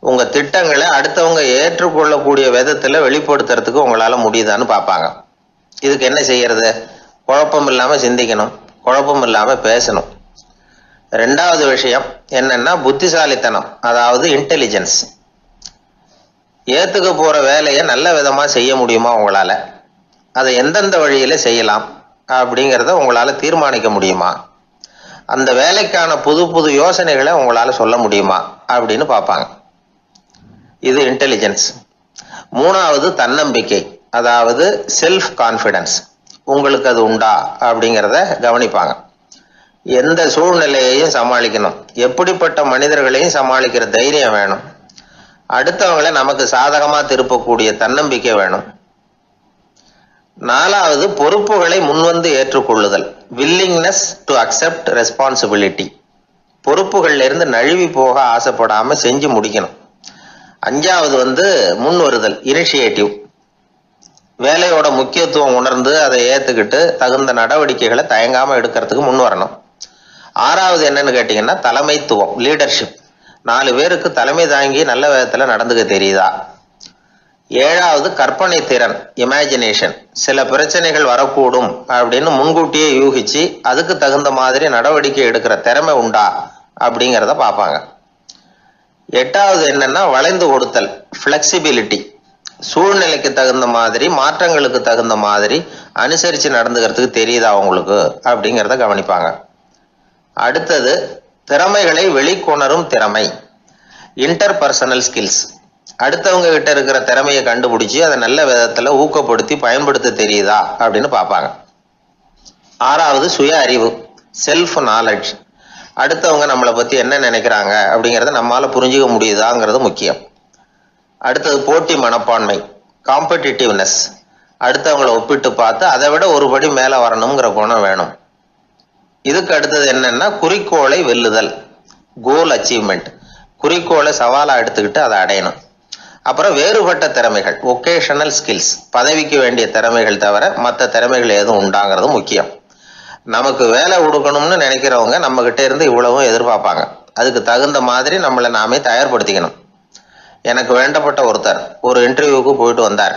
உங்க திட்டங்களை அடுத்தவங்க ஏற்றுக்கொள்ளக்கூடிய விதத்துல வெளிப்படுத்துறதுக்கு உங்களால முடியுதான்னு பார்ப்பாங்க. இதுக்கு என்ன செய்யறது? குழப்பம் இல்லாம சிந்திக்கணும், குழப்பம் இல்லாம பேசணும். ரெண்டாவது விஷயம் என்னன்னா புத்திசாலித்தனம், அதாவது இன்டெலிஜென்ஸ். ஏத்துக்க போற வேலையை நல்ல விதமா செய்ய முடியுமா உங்களால, அதை எந்தெந்த வழியில செய்யலாம் அப்படிங்கிறத உங்களால தீர்மானிக்க முடியுமா, அந்த வேலைக்கான புது புது யோசனைகளை உங்களால சொல்ல முடியுமா அப்படின்னு பார்ப்பாங்க. இது இன்டெலிஜென்ஸ். மூணாவது தன்னம்பிக்கை, அதாவது செல்ஃப் கான்ஃபிடன்ஸ். உங்களுக்கு அது உண்டா அப்படிங்கிறத கவனிப்பாங்க. எந்த சூழ்நிலையையும் சமாளிக்கணும், எப்படிப்பட்ட மனிதர்களையும் சமாளிக்கிற தைரியம் வேணும், அடுத்தவங்களை நமக்கு சாதகமா திருப்பக்கூடிய தன்னம்பிக்கை வேணும். நாலாவது பொறுப்புகளை முன்வந்து ஏற்றுக்கொள்ளுதல், வில்லிங்னஸ் டு அக்செப்ட் ரெஸ்பான்சிபிலிட்டி. பொறுப்புகள்ல இருந்து நழுவி போக ஆசைப்படாம செஞ்சு முடிக்கணும். அஞ்சாவது முன் வருதல், இனிஷியேட்டிவ். வேலையோட முக்கியத்துவம் உணர்ந்து அதை ஏத்துக்கிட்டு தகுந்த நடவடிக்கைகளை தயங்காம எடுக்கிறதுக்கு முன் வரணும். ஆறாவது என்னன்னு கேட்டீங்கன்னா தலைமைத்துவம், லீடர்ஷிப். 4 பேருக்கு தலைமை தாங்கி நல்ல விதத்துல நடந்துக்க தெரியுதா. ஏழாவது கற்பனை திறன், இமேஜினேஷன். சில பிரச்சனைகள் வரக்கூடும் அப்படின்னு முன்கூட்டியே யூகிச்சு அதுக்கு தகுந்த மாதிரி நடவடிக்கை எடுக்கிற திறமை உண்டா அப்படிங்கிறத பார்ப்பாங்க. எட்டாவது என்னன்னா வளைந்து கொடுத்தல், ஃபிளெக்சிபிலிட்டி. சூழ்நிலைக்கு தகுந்த மாதிரி, மாற்றங்களுக்கு தகுந்த மாதிரி அனுசரித்து நடந்துக்கிறதுக்கு தெரியுதா அவங்களுக்கு அப்படிங்கிறத கவனிப்பாங்க. அடுத்தது திறமைகளை வெளிக்கொணரும் திறமை, இன்டர்பர்சனல் ஸ்கில்ஸ். அடுத்தவங்க கிட்ட இருக்கிற திறமையை கண்டுபிடிச்சி அதை நல்ல விதத்துல ஊக்கப்படுத்தி பயன்படுத்த தெரியுதா அப்படின்னு பார்ப்பாங்க. ஆறாவது சுய அறிவு, செல்ஃப் நாலேஜ். அடுத்தவங்க நம்மளை பத்தி என்ன நினைக்கிறாங்க அப்படிங்கிறத நம்மளால புரிஞ்சுக்க முடியுதாங்கிறது முக்கியம். அடுத்தது போட்டி மனப்பான்மை, காம்படிட்டிவ்னஸ். அடுத்தவங்களை ஒப்பிட்டு பார்த்து அதை விட ஒரு படி மேல வரணுங்கிற குணம் வேணும். இதுக்கு அடுத்தது என்னன்னா குறிக்கோளை வெல்லுதல், கோல் அச்சீவ்மெண்ட். குறிக்கோளை சவாலா எடுத்துக்கிட்டு அதை அடையணும். அப்புறம் வேறுபட்ட திறமைகள், ஒகேஷனல் ஸ்கில்ஸ். பதவிக்கு வேண்டிய திறமைகள் தவிர மற்ற திறமைகள் எதுவும் உண்டாங்கிறது முக்கியம். நமக்கு வேலை கொடுக்கணும்னு நினைக்கிறவங்க நம்ம கிட்ட இருந்து இவ்வளவும் எதிர்பார்ப்பாங்க. அதுக்கு தகுந்த மாதிரி நம்மளை நாமே தயார்படுத்திக்கணும். எனக்கு வேண்டப்பட்ட ஒருத்தர் ஒரு இன்டர்வியூக்கு போயிட்டு வந்தார்,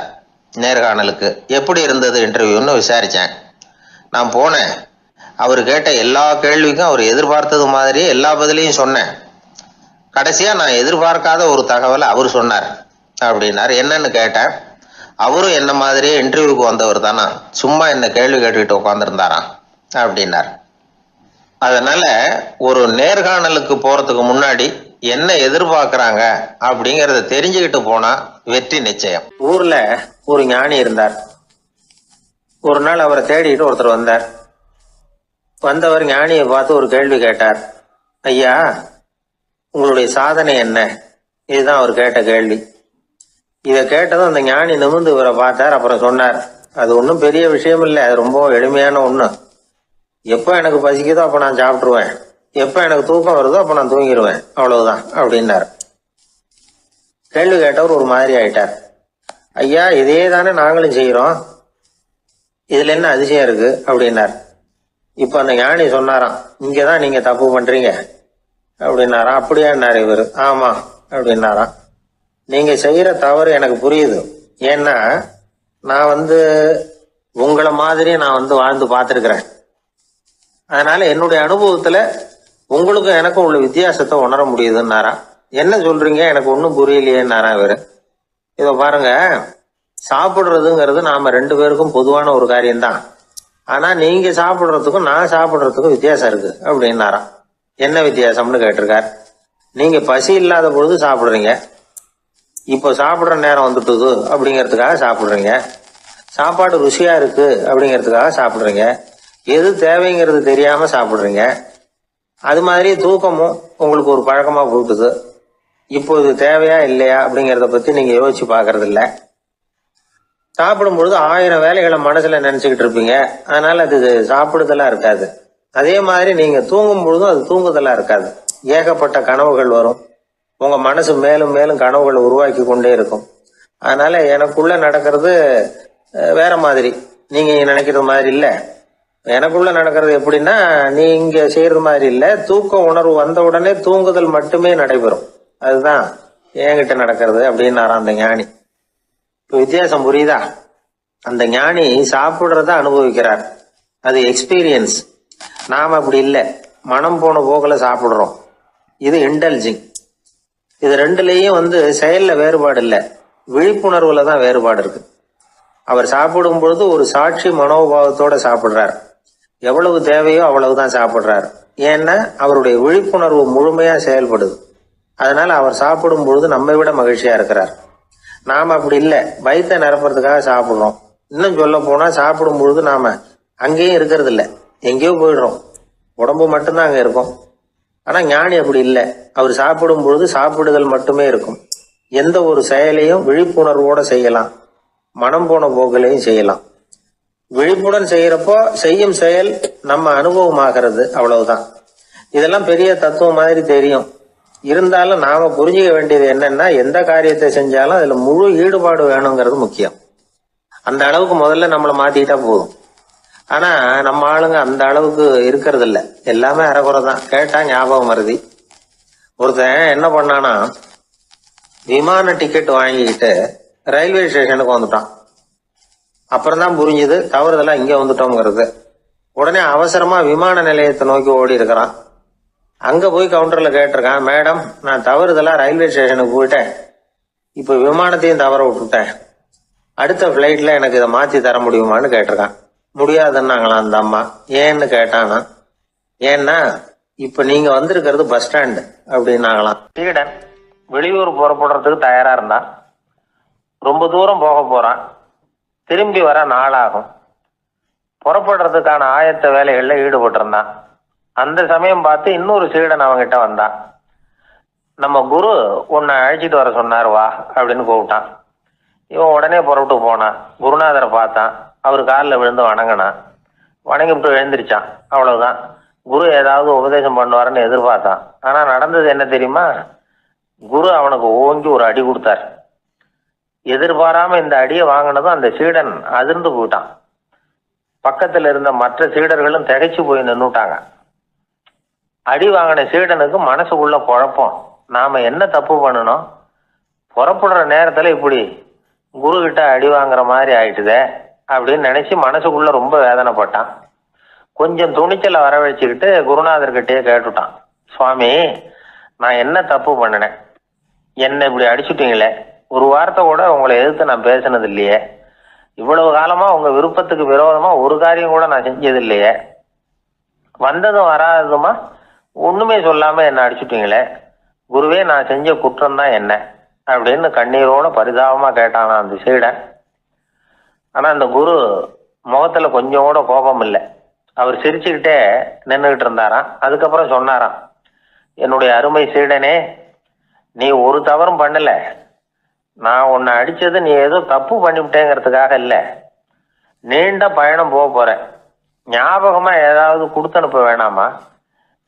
நேர்காணலுக்கு. எப்படி இருந்தது இன்டர்வியூன்னு விசாரித்தேன். நான் போனேன். அவர் கேட்ட எல்லா கேள்விக்கும் அவர் எதிர்பார்த்தது மாதிரியே எல்லா பதிலையும் சொன்னேன். கடைசியா நான் எதிர்பார்க்காத ஒரு தகவலை அவர் சொன்னார் அப்படின்னார். என்னன்னு கேட்டேன். அவரும் என்ன மாதிரியே இன்டர்வியூக்கு வந்தவர் தானா, சும்மா என்ன கேள்வி கேட்டுக்கிட்டு உட்காந்துருந்தாராம் அப்படின்னார். அதனால ஒரு நேர்காணலுக்கு போறதுக்கு முன்னாடி என்ன எதிர்பார்க்கறாங்க அப்படிங்கறத தெரிஞ்சுக்கிட்டு போனா வெற்றி நிச்சயம். ஊர்ல ஒரு ஞானி இருந்தார். ஒரு நாள் அவரை தேடிட்டு ஒருத்தர் வந்தார். வந்தவர் ஞானியை பார்த்து ஒரு கேள்வி கேட்டார். ஐயா, உங்களுடைய சாதனை என்ன? இதுதான் அவர் கேட்ட கேள்வி. இதை கேட்டதும் அந்த ஞானி நிமிர்ந்து இவரை பார்த்தார். அப்புறம் சொன்னார், அது ஒன்றும் பெரிய விஷயம் இல்லை, அது ரொம்ப எளிமையான ஒண்ணு. எப்போ எனக்கு பசிக்குதோ அப்ப நான் சாப்பிட்டுருவேன், எப்ப எனக்கு தூக்கம் வருதோ அப்ப நான் தூங்கிடுவேன், அவ்வளவுதான் அப்படின்னார். கேள்வி கேட்டவர் ஒரு மாதிரி ஆயிட்டார். ஐயா, இதே தானே நாங்களும் செய்யறோம், இதுல என்ன அதிசயம் இருக்கு அப்படின்னார். இப்ப அந்த ஞானி சொன்னாராம், இங்கதான் நீங்க தப்பு பண்றீங்க அப்படின்னாராம். அப்படியான்னாரு இவரு. ஆமா அப்படின்னாராம். நீங்க செய்யற தவறு எனக்கு புரியுது. ஏன்னா நான் உங்களை மாதிரி நான் வாழ்ந்து பார்த்திருக்கிறேன். அதனால என்னுடைய அனுபவத்துல உங்களுக்கும் எனக்கும் உள்ள வித்தியாசத்தை உணர முடியுதுன்னாராம். என்ன சொல்றீங்க, எனக்கு ஒன்னும் புரியலையேன்னாரா இவரு. இத பாருங்க, சாப்பிடுறதுங்கிறது நாம ரெண்டு பேருக்கும் பொதுவான ஒரு காரியம்தான். ஆனா நீங்க சாப்பிடுறதுக்கும் நான் சாப்பிடுறதுக்கும் வித்தியாசம் இருக்கு அப்படின்னாராம். என்ன வித்தியாசம்னு கேட்டிருக்கார். நீங்க பசி இல்லாத பொழுது சாப்பிடுறீங்க, இப்போ சாப்பிடுற நேரம் வந்துட்டுது அப்படிங்கிறதுக்காக சாப்பிடுறீங்க. சாப்பாடு ருசியா இருக்கு அப்படிங்கிறதுக்காக சாப்பிடுறீங்க. எது தேவைங்கிறது தெரியாம சாப்பிடுறீங்க. அது மாதிரி தூக்கமும் உங்களுக்கு ஒரு பழக்கமா போட்டுது. இப்போ இது தேவையா இல்லையா அப்படிங்கிறத பத்தி நீங்க யோசிச்சு பாக்குறது இல்ல. சாப்பிடும் பொழுது 1000 வேலைகளை மனசுல நினைச்சுக்கிட்டு இருப்பீங்க. அதனால அது சாப்பிடுதலா இருக்காது. அதே மாதிரி நீங்க தூங்கும் பொழுதும் அது தூங்குதலா இருக்காது. ஏகப்பட்ட கனவுகள் வரும். உங்க மனசு மேலும் மேலும் கனவுகளை உருவாக்கி கொண்டே இருக்கும். அதனால எனக்குள்ள நடக்கிறது வேற மாதிரி, நீங்க நினைக்கிறது மாதிரி இல்ல. எனக்குள்ள நடக்கிறது எப்படின்னா, நீங்க செய்யறது மாதிரி இல்ல. தூக்க உணர்வு வந்த உடனே தூங்குதல் மட்டுமே நடைபெறும். அதுதான் என்கிட்ட நடக்கிறது அப்படின்னாராம் அந்த ஞானி. இப்ப வித்தியாசம் புரியுதா? அந்த ஞானி சாப்பிடுறத அனுபவிக்கிறார், அது எக்ஸ்பீரியன்ஸ். நாம அப்படி இல்லை, மனம் போன போக்குல சாப்பிடுறோம். இது இன்டெலிஜிங். இது ரெண்டுலயும் செயல்ல வேறுபாடு இல்லை, விழிப்புணர்வுல தான் வேறுபாடு இருக்கு. அவர் சாப்பிடும் பொழுது ஒரு சாட்சி மனோபாவத்தோட சாப்பிடுறார். எவ்வளவு தேவையோ அவ்வளவுதான் சாப்பிடுறார். ஏன்னா அவருடைய விழிப்புணர்வு முழுமையா செயல்படுது. அதனால அவர் சாப்பிடும் பொழுது நம்மை விட மகிழ்ச்சியா இருக்கிறார். நாம அப்படி இல்லை, வயிற்றை நிரப்புறதுக்காக சாப்பிடுறோம். இன்னும் சொல்ல போனா சாப்பிடும் பொழுது நாம அங்கேயும் இருக்கிறது இல்லை, எங்கேயோ போயிடுறோம். உடம்பு மட்டும்தான் அங்க இருக்கும். ஆனா ஞானி அப்படி இல்லை. அவர் சாப்பிடும் பொழுது சாப்பிடுதல் மட்டுமே இருக்கும். எந்த ஒரு செயலையும் விழிப்புணர்வோட செய்யலாம், மனம் போன போக்கிலையும் செய்யலாம். விழிப்புடன் செய்யறப்போ செய்யும் செயல் நம்ம அனுபவமாகிறது, அவ்வளவுதான். இதெல்லாம் பெரிய தத்துவம் மாதிரி தெரியும். இருந்தாலும் நாம புரிஞ்சுக்க வேண்டியது என்னன்னா, எந்த காரியத்தை செஞ்சாலும் அதுல முழு ஈடுபாடு வேணுங்கிறது முக்கியம். அந்த அளவுக்கு முதல்ல நம்மளை மாத்திக்கிட்டா போதும். ஆனா நம்ம ஆளுங்க அந்த அளவுக்கு இருக்கிறது இல்ல, எல்லாமே அரைக்குறை தான். கேட்டா ஞாபகம் வருது. ஒருத்தன் என்ன பண்ணானா, விமான டிக்கெட் வாங்கிக்கிட்டு ரயில்வே ஸ்டேஷனுக்கு வந்துட்டான். அப்புறம் தான் புரிஞ்சுது தவறுதெல்லாம் இங்க வந்துட்டோங்கிறது. உடனே அவசரமா விமான நிலையத்தை நோக்கி ஓடி இருக்கிறான். அங்க போய் கவுண்டர்ல கேட்டிருக்கான், மேடம் நான் தவறுதெல்லாம் ரயில்வே ஸ்டேஷனுக்கு போயிட்டேன், இப்ப விமானத்தையும் தவற விட்டுட்டேன் அடுத்த ஃப்ளைட்டில் எனக்கு இதை மாற்றி தர முடியுமான்னு கேட்டிருக்கான். முடியாதுன்னாங்களாம் அந்த அம்மா. ஏன்னு கேட்டானா, ஏன்னா இப்போ நீங்கள் வந்திருக்கிறது பஸ் ஸ்டாண்டு அப்படின்னாங்களாம். சீடன் வெளியூர் புறப்படுறதுக்கு தயாராக இருந்தான். ரொம்ப தூரம் போக போகிறான். திரும்பி வர நாளாகும். புறப்படுறதுக்கான ஆயத்த வேலைகளில் ஈடுபட்டிருந்தான். அந்த சமயம் பார்த்து இன்னொரு சீடன் அவங்கிட்ட வந்தான். நம்ம குரு உன்னை அழைச்சிட்டு வர சொன்னார் வா அப்படின்னு கூப்பிட்டான். இவன் உடனே புறப்பட்டு போனான். குருநாதரை பார்த்தான். அவர் காலில் விழுந்து வணங்கினான். வணங்கிவிட்டு எழுந்திரிச்சான். அவ்வளவுதான். குரு ஏதாவது உபதேசம் பண்ணுவாருன்னு எதிர்பார்த்தான். ஆனால் நடந்தது என்ன தெரியுமா? குரு அவனுக்கு ஓங்கி ஒரு அடி கொடுத்தார். எதிர்பாராம இந்த அடியை வாங்கினதும் அந்த சீடன் அதிர்ந்து போயிட்டான். பக்கத்தில் இருந்த மற்ற சீடர்களும் திகைச்சு போய் நின்றுட்டாங்க. அடி வாங்கின சீடனுக்கு மனசுக்குள்ள குழப்பம். நாம என்ன தப்பு பண்ணணும்? புறப்படுற நேரத்துல இப்படி குரு கிட்ட அடி வாங்குற மாதிரி ஆயிட்டுதே அப்படின்னு நினைச்சு மனசுக்குள்ள ரொம்ப வேதனைப்பட்டான். கொஞ்சம் துணிச்சலை வரவழைச்சுக்கிட்டு குருநாதர்கிட்டயே கேட்டுட்டான். சுவாமி, நான் என்ன தப்பு பண்ணினேன்? என்னை இப்படி அடிச்சுட்டீங்களே, ஒரு வார்த்தை கூட உங்களை எதிர்த்து நான் பேசினது இல்லையே, இவ்வளவு காலமா உங்க விருப்பத்துக்கு விரோதமா ஒரு காரியம் கூட நான் செஞ்சது இல்லையே, வந்ததும் வராததுமா ஒண்ணுமே சொல்லாம என்ன அடிச்சுட்டீங்களே, குருவே நான் செஞ்ச குற்றம் தான் என்ன அப்படின்னு கண்ணீரோட பரிதாபமா கேட்டானா அந்த சீடன். ஆனா அந்த குரு முகத்துல கொஞ்சம் கூட கோபம் இல்லை. அவர் சிரிச்சுக்கிட்டே நின்றுகிட்டு இருந்தாராம். அதுக்கப்புறம் சொன்னாராம், என்னுடைய அருமை சீடனே, நீ ஒரு தவறும் பண்ணல. நான் உன்னை அடிச்சது நீ ஏதோ தப்பு பண்ணிவிட்டேங்கிறதுக்காக இல்லை. நீண்ட பயணம் போக போறேன். ஞாபகமா ஏதாவது கொடுத்து அனுப்ப வேணாமா?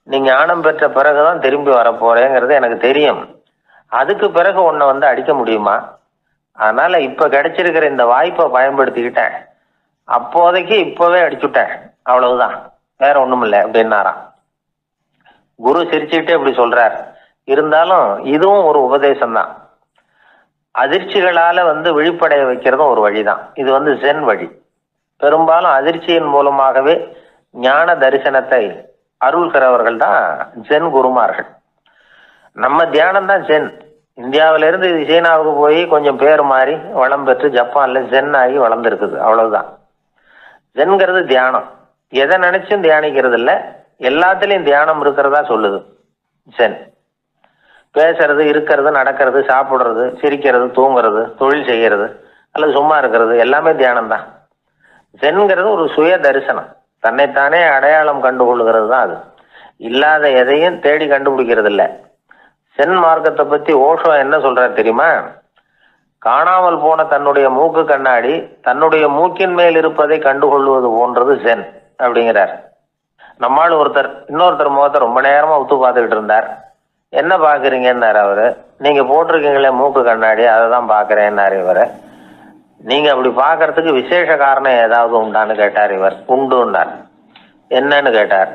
நீ ஞானம் பெற்ற பிறகுதான் திரும்பி வர போறேங்கிறது எனக்கு தெரியும். அதுக்கு பிறகு உன்னை வந்து அடிக்க முடியுமா? அதனால இப்ப கிடைச்சிருக்கிற இந்த வாய்ப்பை பயன்படுத்திக்கிட்டேன். அப்போதைக்கு இப்பவே அடிச்சுட்டேன், அவ்வளவுதான், வேற ஒண்ணும் இல்லை அப்படின்னாராம். குரு சிரிச்சுக்கிட்டே இப்படி சொல்றார். இருந்தாலும் இதுவும் ஒரு உபதேசம் தான். அதிர்ச்சிகளால விழிப்படைய வைக்கிறதும் ஒரு வழிதான். இது ஜென் வழி. பெரும்பாலும் அதிர்ச்சியின் மூலமாகவே ஞான தரிசனத்தை அருள்கிறவர்கள் தான் ஜென் குருமார்கள். நம்ம தியானம் தான் ஜென். இந்தியாவிலிருந்து இது சீனாவுக்கு போய் கொஞ்சம் பேர் மாறி வளம் பெற்று ஜப்பான்ல ஜென் ஆகி வளர்ந்துருக்குது, அவ்வளவுதான். ஜென்கிறது தியானம். எதை நினைச்சும் தியானிக்கிறது இல்லை, எல்லாத்துலயும் தியானம் இருக்கிறதா சொல்லுது ஜென். பேசுறது, இருக்கிறது, நடக்கிறது, சாப்பிடுறது, சிரிக்கிறது, தூங்குறது, தொழில் செய்யறது அல்லது சும்மா இருக்கிறது எல்லாமே தியானம் தான். ஜென்கிறது ஒரு சுய தரிசனம். தன்னைத்தானே அடையாளம் கண்டுகொள்கிறது தான் அது. இல்லாத எதையும் தேடி கண்டுபிடிக்கிறது இல்லை. சென் மார்க்கத்தை பத்தி ஓஷோ என்ன சொல்றாரு தெரியுமா? காணாமல் போன தன்னுடைய மூக்கு கண்ணாடி தன்னுடைய மூக்கின் மேல் இருப்பதை கண்டுகொள்வது போன்றது சென் அப்படிங்கிறார். நம்மால் இன்னொருத்தர் முகத்தை ரொம்ப நேரமா உத்து பார்த்துக்கிட்டு இருந்தார். என்ன பாக்குறீங்கன்னாரு அவரு. நீங்க போட்டிருக்கீங்களே மூக்கு கண்ணாடி, அதை தான் பாக்குறேன்னாரு இவரு. நீங்க அப்படி பாக்குறதுக்கு விசேஷ காரணம் ஏதாவது உண்டான்னு கேட்டார் இவர். உண்டுன்னார். என்னன்னு கேட்டார்.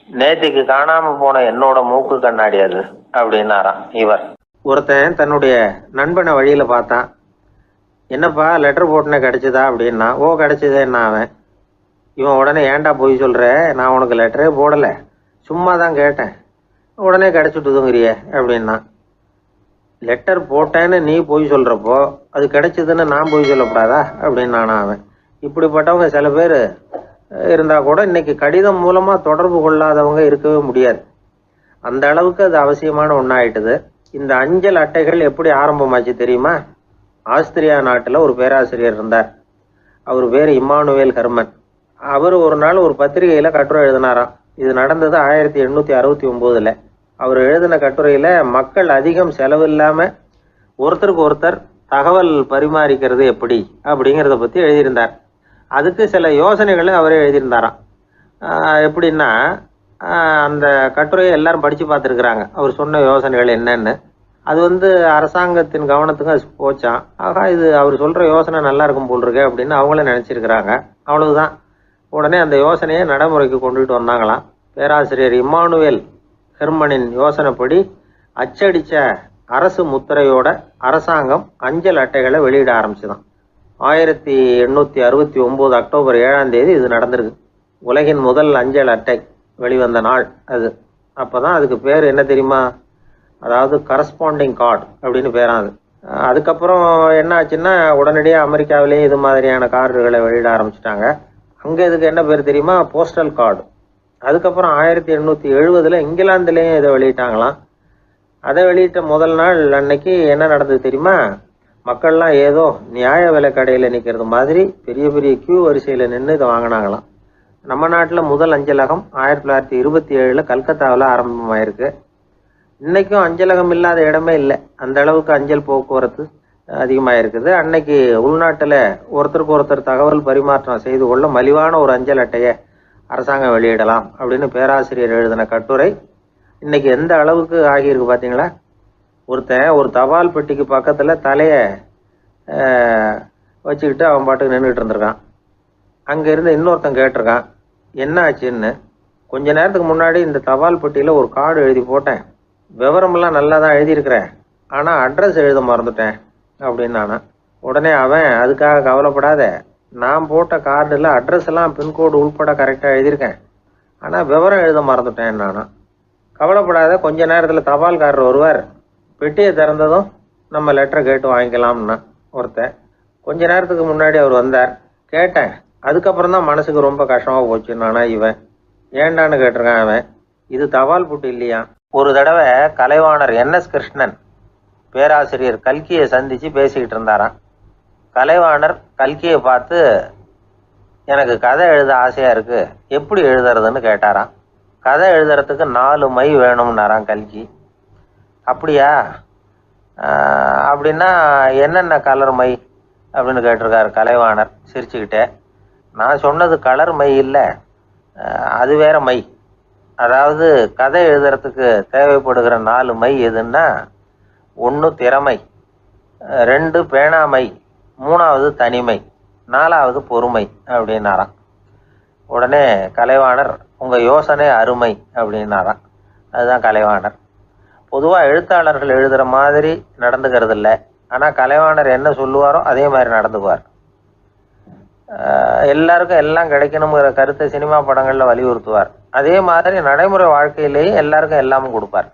நேத்திக்கு காணாம போன என்னோட மூக்கு கண்ணாடி அது அப்படின்னாராம் இவர். ஒருத்தன் தன்னுடைய நண்பனை வழியில பார்த்தான். என்னப்பா லெட்டர் போட்டுனே கிடைச்சதா அப்படின்னா. ஓ கிடைச்சதேன்னா அவன். இவன் உடனே ஏன்டா போய் சொல்ற, நான் உனக்கு லெட்டரே போடலை, சும்மா தான் கேட்டேன், உடனே கிடைச்சிட்டுதுங்கிறிய அப்படின்னா. லெட்டர் போட்டேன்னு நீ போய் சொல்றப்போ அது கிடைச்சதுன்னு நான் போய் சொல்லக்கூடாதா அப்படின்னானா அவன். இப்படிப்பட்டவங்க சில பேர் இருந்தா கூட இன்னைக்கு கடிதம் மூலமா தொடர்பு கொள்ளாதவங்க இருக்கவே முடியாது. அந்த அளவுக்கு அது அவசியமான ஒன்னாயிட்டுது. இந்த அஞ்சல் அட்டைகள் எப்படி ஆரம்பமாச்சு தெரியுமா? ஆஸ்திரியா நாட்டுல ஒரு பேராசிரியர் இருந்தார். அவர் பேர் இம்மானுவேல் ஹெர்மன். அவர் ஒரு நாள் ஒரு பத்திரிகையில கட்டுரை எழுதினாராம். இது நடந்தது 1869. அவர் எழுதின கட்டுரையில மக்கள் அதிகம் செலவு இல்லாம ஒருத்தருக்கு ஒருத்தர் தகவல் பரிமாறிக்கிறது எப்படி அப்படிங்கிறத பத்தி எழுதியிருந்தார். அதுக்கு சில யோசனைகளை அவரே எழுதியிருந்தாராம். எப்படின்னா, அந்த கட்டுரையை எல்லாரும் படிச்சு பார்த்துருக்குறாங்க. அவர் சொன்ன யோசனைகள் என்னன்னு. அது அரசாங்கத்தின் கவனத்துக்கு அது போச்சான். ஆகா, இது அவர் சொல்ற யோசனை நல்லா இருக்கும் போல் இருக்கு அப்படின்னு அவங்களே நினைச்சிருக்கிறாங்க. அவ்வளவுதான். உடனே அந்த யோசனையை நடைமுறைக்கு கொண்டுகிட்டு வந்தாங்களாம். பேராசிரியர் இம்மானுவேல் ஹெர்மனின் யோசனைப்படி அச்சடிச்ச அரசு முத்திரையோட அரசாங்கம் அஞ்சல் அட்டைகளை வெளியிட ஆரம்பிச்சுதான். 1869 அக்டோபர் 7ஆம் தேதி இது நடந்திருக்கு. உலகின் முதல் அஞ்சல் அட்டை வெளிவந்த நாள் அது. அப்பதான் அதுக்கு பேர் என்ன தெரியுமா? அதாவது கரஸ்பாண்டிங் கார்டு அப்படின்னு பேராது. அதுக்கப்புறம் என்ன ஆச்சுன்னா உடனடியாக அமெரிக்காவிலேயே இது மாதிரியான கார்டுகளை வெளியிட ஆரம்பிச்சிட்டாங்க. அங்கே இதுக்கு என்ன பேர் தெரியுமா? Postal card. அதுக்கப்புறம் 1870 இங்கிலாந்துலேயும் இதை வெளியிட்டாங்களாம். அதை வெளியிட்ட முதல் நாள் அன்னைக்கு என்ன நடந்தது தெரியுமா? மக்கள்லாம் ஏதோ நியாய விலை கடையில் நிற்கிறது மாதிரி பெரிய பெரிய கியூ வரிசையில் நின்று இதை வாங்கினாங்களாம். நம்ம நாட்டில் முதல் அஞ்சலகம் 1927 கல்கத்தாவில் ஆரம்பமாயிருக்கு. இன்னைக்கும் அஞ்சலகம் இல்லாத இடமே இல்லை. அந்த அளவுக்கு அஞ்சல் போக்குவரத்து அதிகமாக இருக்குது. அன்னைக்கு உள்நாட்டில் ஒருத்தருக்கு ஒருத்தர் தகவல் பரிமாற்றம் செய்து கொள்ள மலிவான ஒரு அஞ்சல் அட்டையை அரசாங்கம் வெளியிடலாம் அப்படின்னு பேராசிரியர் எழுதின கட்டுரை இன்னைக்கு எந்த அளவுக்கு ஆகியிருக்கு பார்த்தீங்களா? ஒருத்தன் ஒரு தபால் பெட்டிக்கு பக்கத்தில் தலையை வச்சுக்கிட்டு அவன் பாட்டுக்கு நின்றுட்டு இருந்திருக்கான். அங்கே இருந்து இன்னொருத்தன் கேட்டிருக்கான், என்ன ஆச்சுன்னு. கொஞ்ச நேரத்துக்கு முன்னாடி இந்த தபால் பெட்டியில் ஒரு கார்டு எழுதி போட்டேன், விவரமெல்லாம் நல்லா தான் எழுதியிருக்கிறேன், ஆனால் அட்ரஸ் எழுத மறந்துட்டேன் அப்படின்னு நானா. உடனே அவன், அதுக்காக கவலைப்படாத, நான் போட்ட கார்டில் அட்ரஸ் எல்லாம் பின்கோடு உள்பட கரெக்டாக எழுதியிருக்கேன், ஆனால் விவரம் எழுத மறந்துட்டேன் நானா. கவலைப்படாத, கொஞ்ச நேரத்தில் தபால்காரர் வருவார், பெட்டியை திறந்ததும் நம்ம லெட்டரை கேட்டு வாங்கிக்கலாம்னா ஒருத்தன். கொஞ்ச நேரத்துக்கு முன்னாடி அவர் வந்தார், கேட்டேன், அதுக்கப்புறம் தான் மனசுக்கு ரொம்ப கஷ்டமாக போச்சு நானா. இவன் ஏண்டான்னு கேட்டிருக்கான். அவன், இது தபால் புட்டு இல்லையா. ஒரு தடவை கலைவாணர் NS கிருஷ்ணன் பேராசிரியர் கல்கியை சந்தித்து பேசிக்கிட்டு இருந்தாராம். கலைவாணர் கல்கியை பார்த்து, எனக்கு கதை எழுத ஆசையாக இருக்குது, எப்படி எழுதுறதுன்னு கேட்டாராம். கதை எழுதுறதுக்கு 4 மை வேணும்னாராம் கல்கி. அப்படியா, அப்படின்னா என்னென்ன கலர் மை அப்படின்னு கேட்டிருக்காரு கலைவாணர் சிரிச்சுக்கிட்டே. நான் சொன்னது கலர் மை இல்லை, அது வேற மை. அதாவது கதை எழுதுறதுக்கு தேவைப்படுகிற 4 மை எதுன்னா, 1 திறமை, 2 பேணாமை, 3வது தனிமை, 4வது பொறுமை அப்படின்னாராம். உடனே கலைவாணர், உங்கள் யோசனை அருமை அப்படின்னாராம். அதுதான் கலைவாணர். பொதுவாக எழுத்தாளர்கள் எழுதுகிற மாதிரி நடந்துக்கிறது இல்லை, ஆனால் கலைவாணர் என்ன சொல்லுவாரோ அதே மாதிரி நடந்துக்குவார். எல்லாருக்கும் எல்லாம் கிடைக்கணுங்கிற கருத்தை சினிமா படங்களில் வலியுறுத்துவார். அதே மாதிரி நடைமுறை வாழ்க்கையிலேயே எல்லாருக்கும் எல்லாமும் கொடுப்பார்.